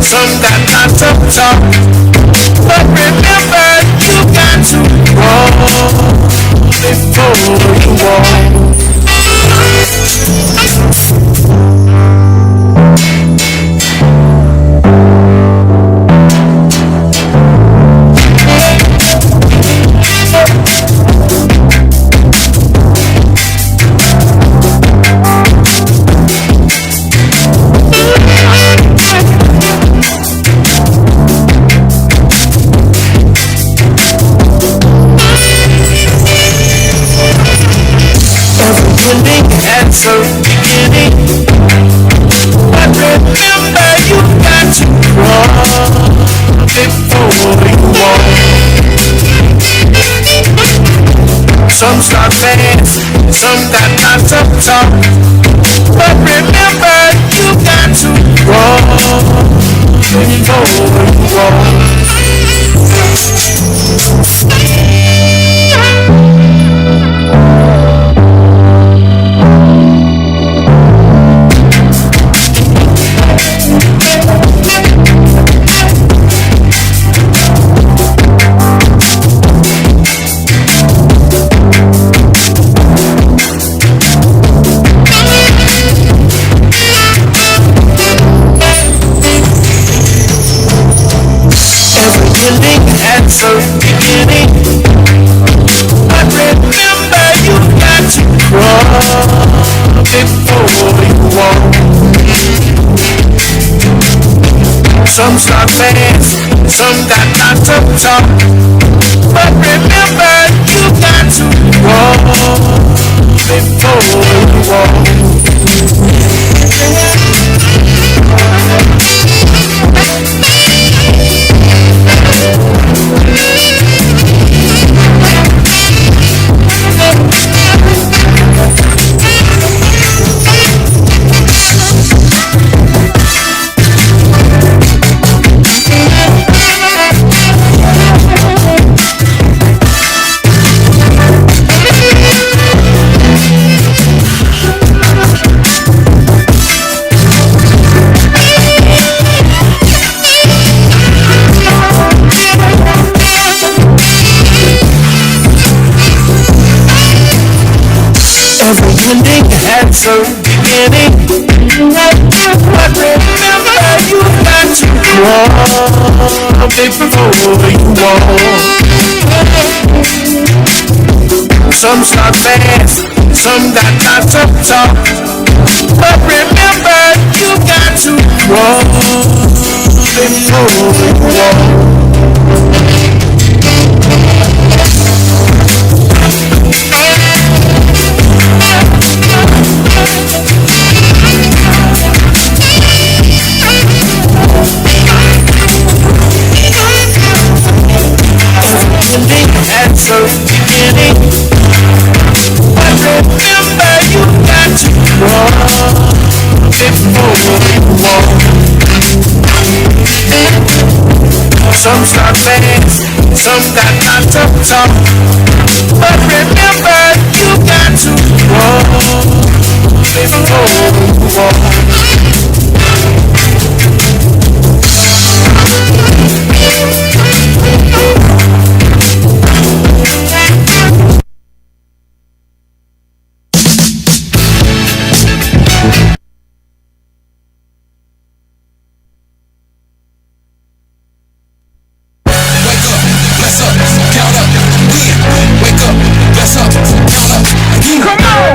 some got lots of talk. But remember, you got to walk before you walk. So beginning, but remember you got to run before you walk. Some start fast, some got lots of talk, but remember you got to run before you walk. So beginning, but remember you got to run before you walk. Some start fast, some got lots of talk, but remember you got to run before you walk. So beginning, but remember you got to run before you walk. Some start fast, some got lots of talk, but remember you got to run before you walk. So beginning, but remember you got to run before you walk. Some start fast, some got lots of talk, but remember you got to run before you walk.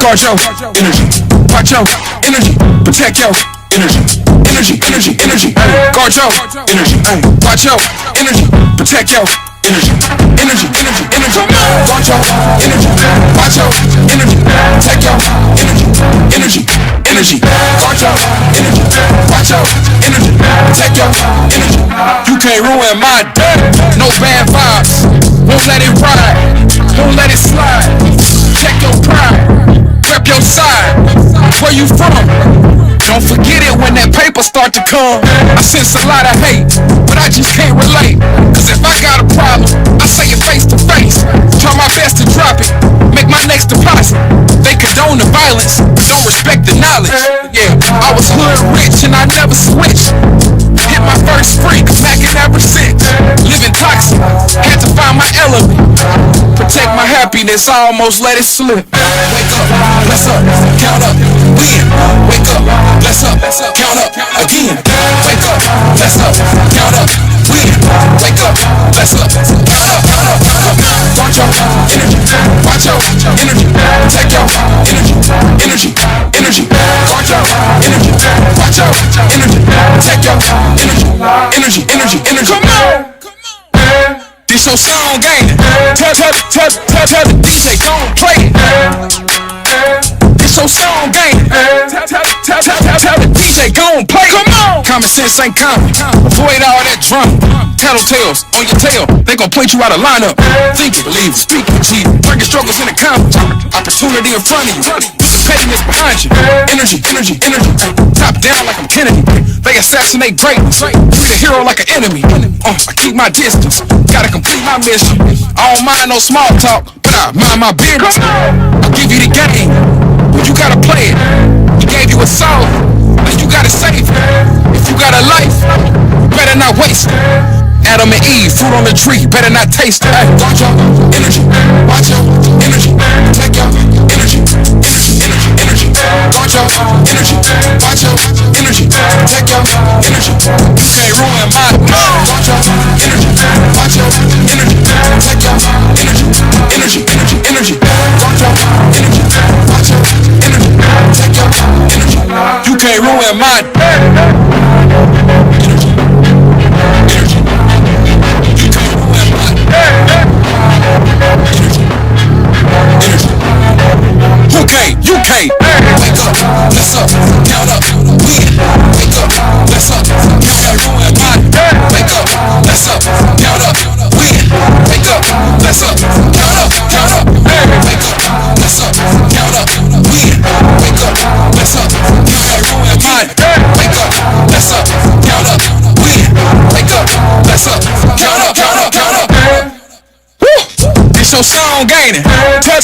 Guard your energy, watch your energy, protect your energy, energy, energy, energy. Guard your energy, watch your energy, protect your energy, energy, energy, energy. Guard your energy, watch your energy, protect your energy, energy, energy. Guard your energy, watch your energy, protect your energy. You can't ruin my day. No bad vibes, won't let it ride, won't let it slide. Check your pride. Rep your side, where you from? Don't forget it when that paper start to come. I sense a lot of hate, but I just can't relate. Cause if I got a problem, I say it face to face. Try my best to drop it, make my next deposit. They condone the violence, but don't respect the knowledge. Yeah, I was hood rich and I never switched. Hit my first happiness, I almost let it slip. Wake up, bless up, count up, win. Wake up, bless up, count up, again. Wake up, bless up, count up, win. Wake up, bless up, count up, count up, count up. Watch your energy, watch your energy, take your energy, energy. Watch your energy, watch your energy, take your energy. Come on. This your song gaining. Tell the DJ gon' play it. This your song gaining. Tell the DJ gon' play it. Come on. Common sense ain't common. Avoid all that drama. Tattletales on your tail. They gon' point you out of lineup. Think it, believe it, speak it, achieve it. Breaking struggles in the conflict. Opportunity in front of you. Put the pettiness behind you. Energy. Top down like I'm Kennedy. They assassinate greatness. Treat a hero like an enemy. I keep my distance. Gotta complete my mission. I don't mind no small talk, but I mind my business. I'll give you the game, but you gotta play it. He gave you a soul, then you gotta save it. If you got a life, you better not waste it. Adam and Eve, fruit on the tree, better not taste it. Hey, watch your energy, watch your energy, take your energy. Watch your energy, watch your energy, take your energy. You can't ruin my mind. Watch your energy, watch your energy, take your energy. Watch your energy, watch your energy, take your energy. You can't ruin my energy. You can't ruin my energy. Who can't? You can't. Wake up, bless up, count up, win. Wake up, bless up, count up, ruin mine. Wake up, bless up, count up, win. Wake up, bless up, count up. Wake up, bless up, count up, win. Wake up, bless up, count up, ruin mine. Wake up, bless up, count up, win. Wake up, bless up, count up. This your song gaining. Tell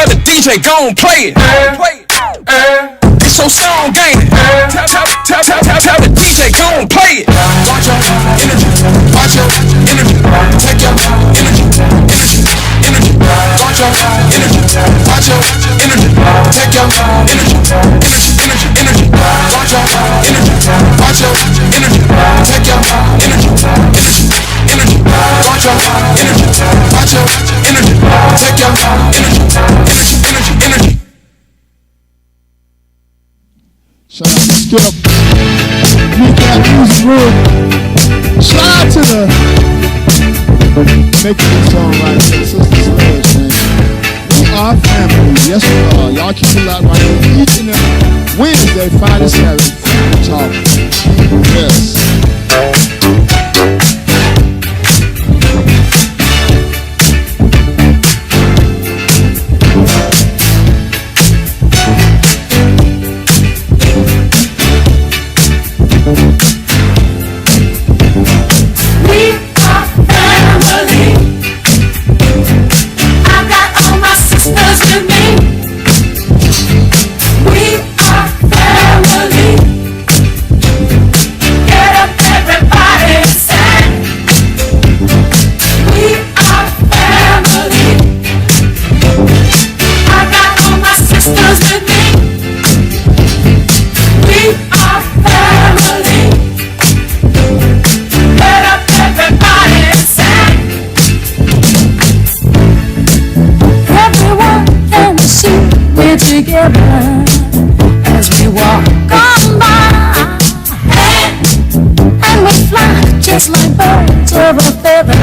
the DJ gon' play it. This your song gaining. Tell the DJ gon' play it. Watch your energy, watch your energy, take your energy. Watch your energy, watch your energy, take your energy. Watch your energy, watch your energy, take your energy. Watch your energy, watch your energy, take your energy. Shout out to Skip. Meet that music room. Shout out to the making this song right here, Sister Sledge, man. We are family. Yes, we are. Y'all keep it locked right here. Each and every Wednesday, 5 to 7. Family Talk. Yes. Together as we walk on by, and we fly just like birds of a feather.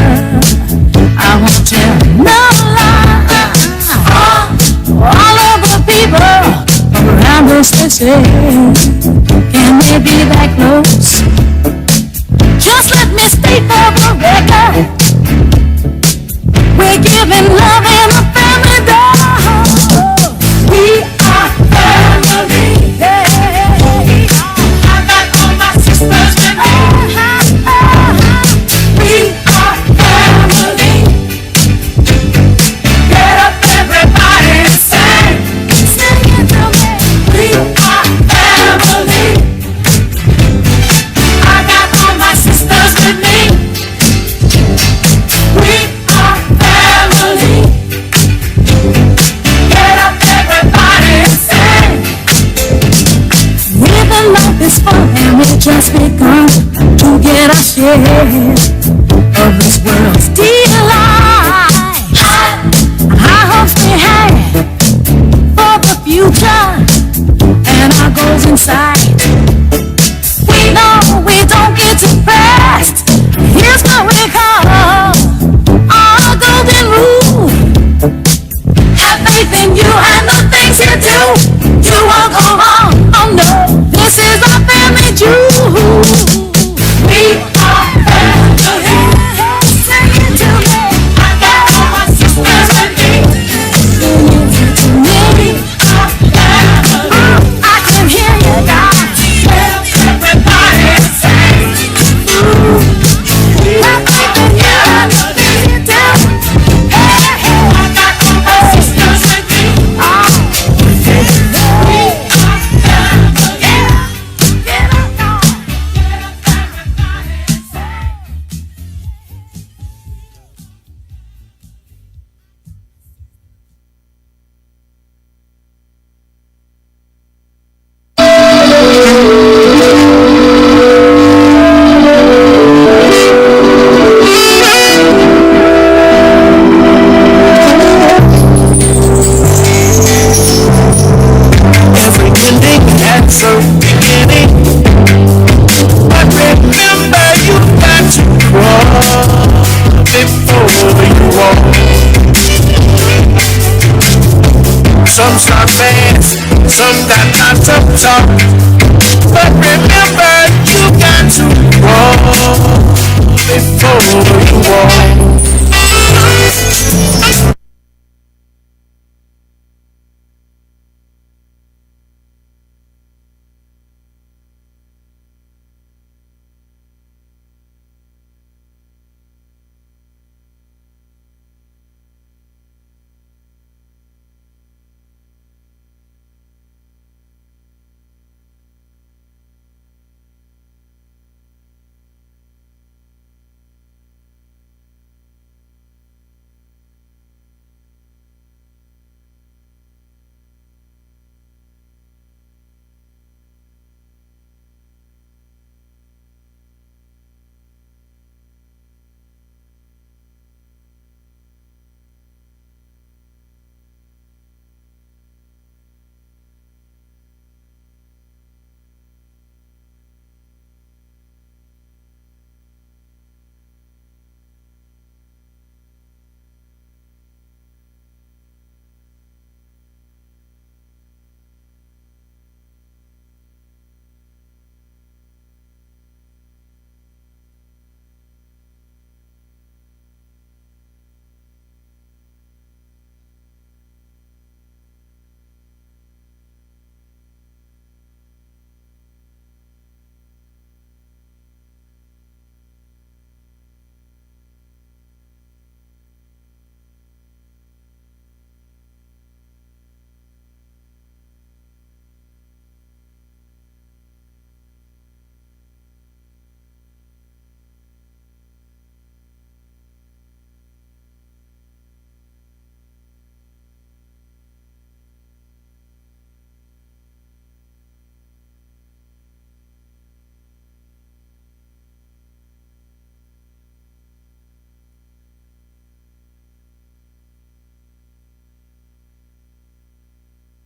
I won't tell no lie. All of the people around us, they say, can we be that close? Just let me state for the record, we're giving love in a family dog. We are family. Hey. I got all my sisters with me. We are family. Get up, everybody, and sing. Sing it to me. We are family. I got all my sisters with me. We are family. share of this world's delight. High hopes we had for the future and our goals in sight. We know we don't get depressed. Here's what we call our golden rule. Have faith in you and the things you do. You won't go wrong. Oh no, this is our family jewel. We are family. Sing it to me. I got all my sisters with me. Sing it to me. I can hear you guys. Everybody sing. Have faith in you and the things you do. Hey, hey. I got all my sisters with me. We are family. Get up, y'all. Get up, everybody sing. Every ending has a beginning, but remember you got to crawl before you walk. Some start fast, some got lots of talk.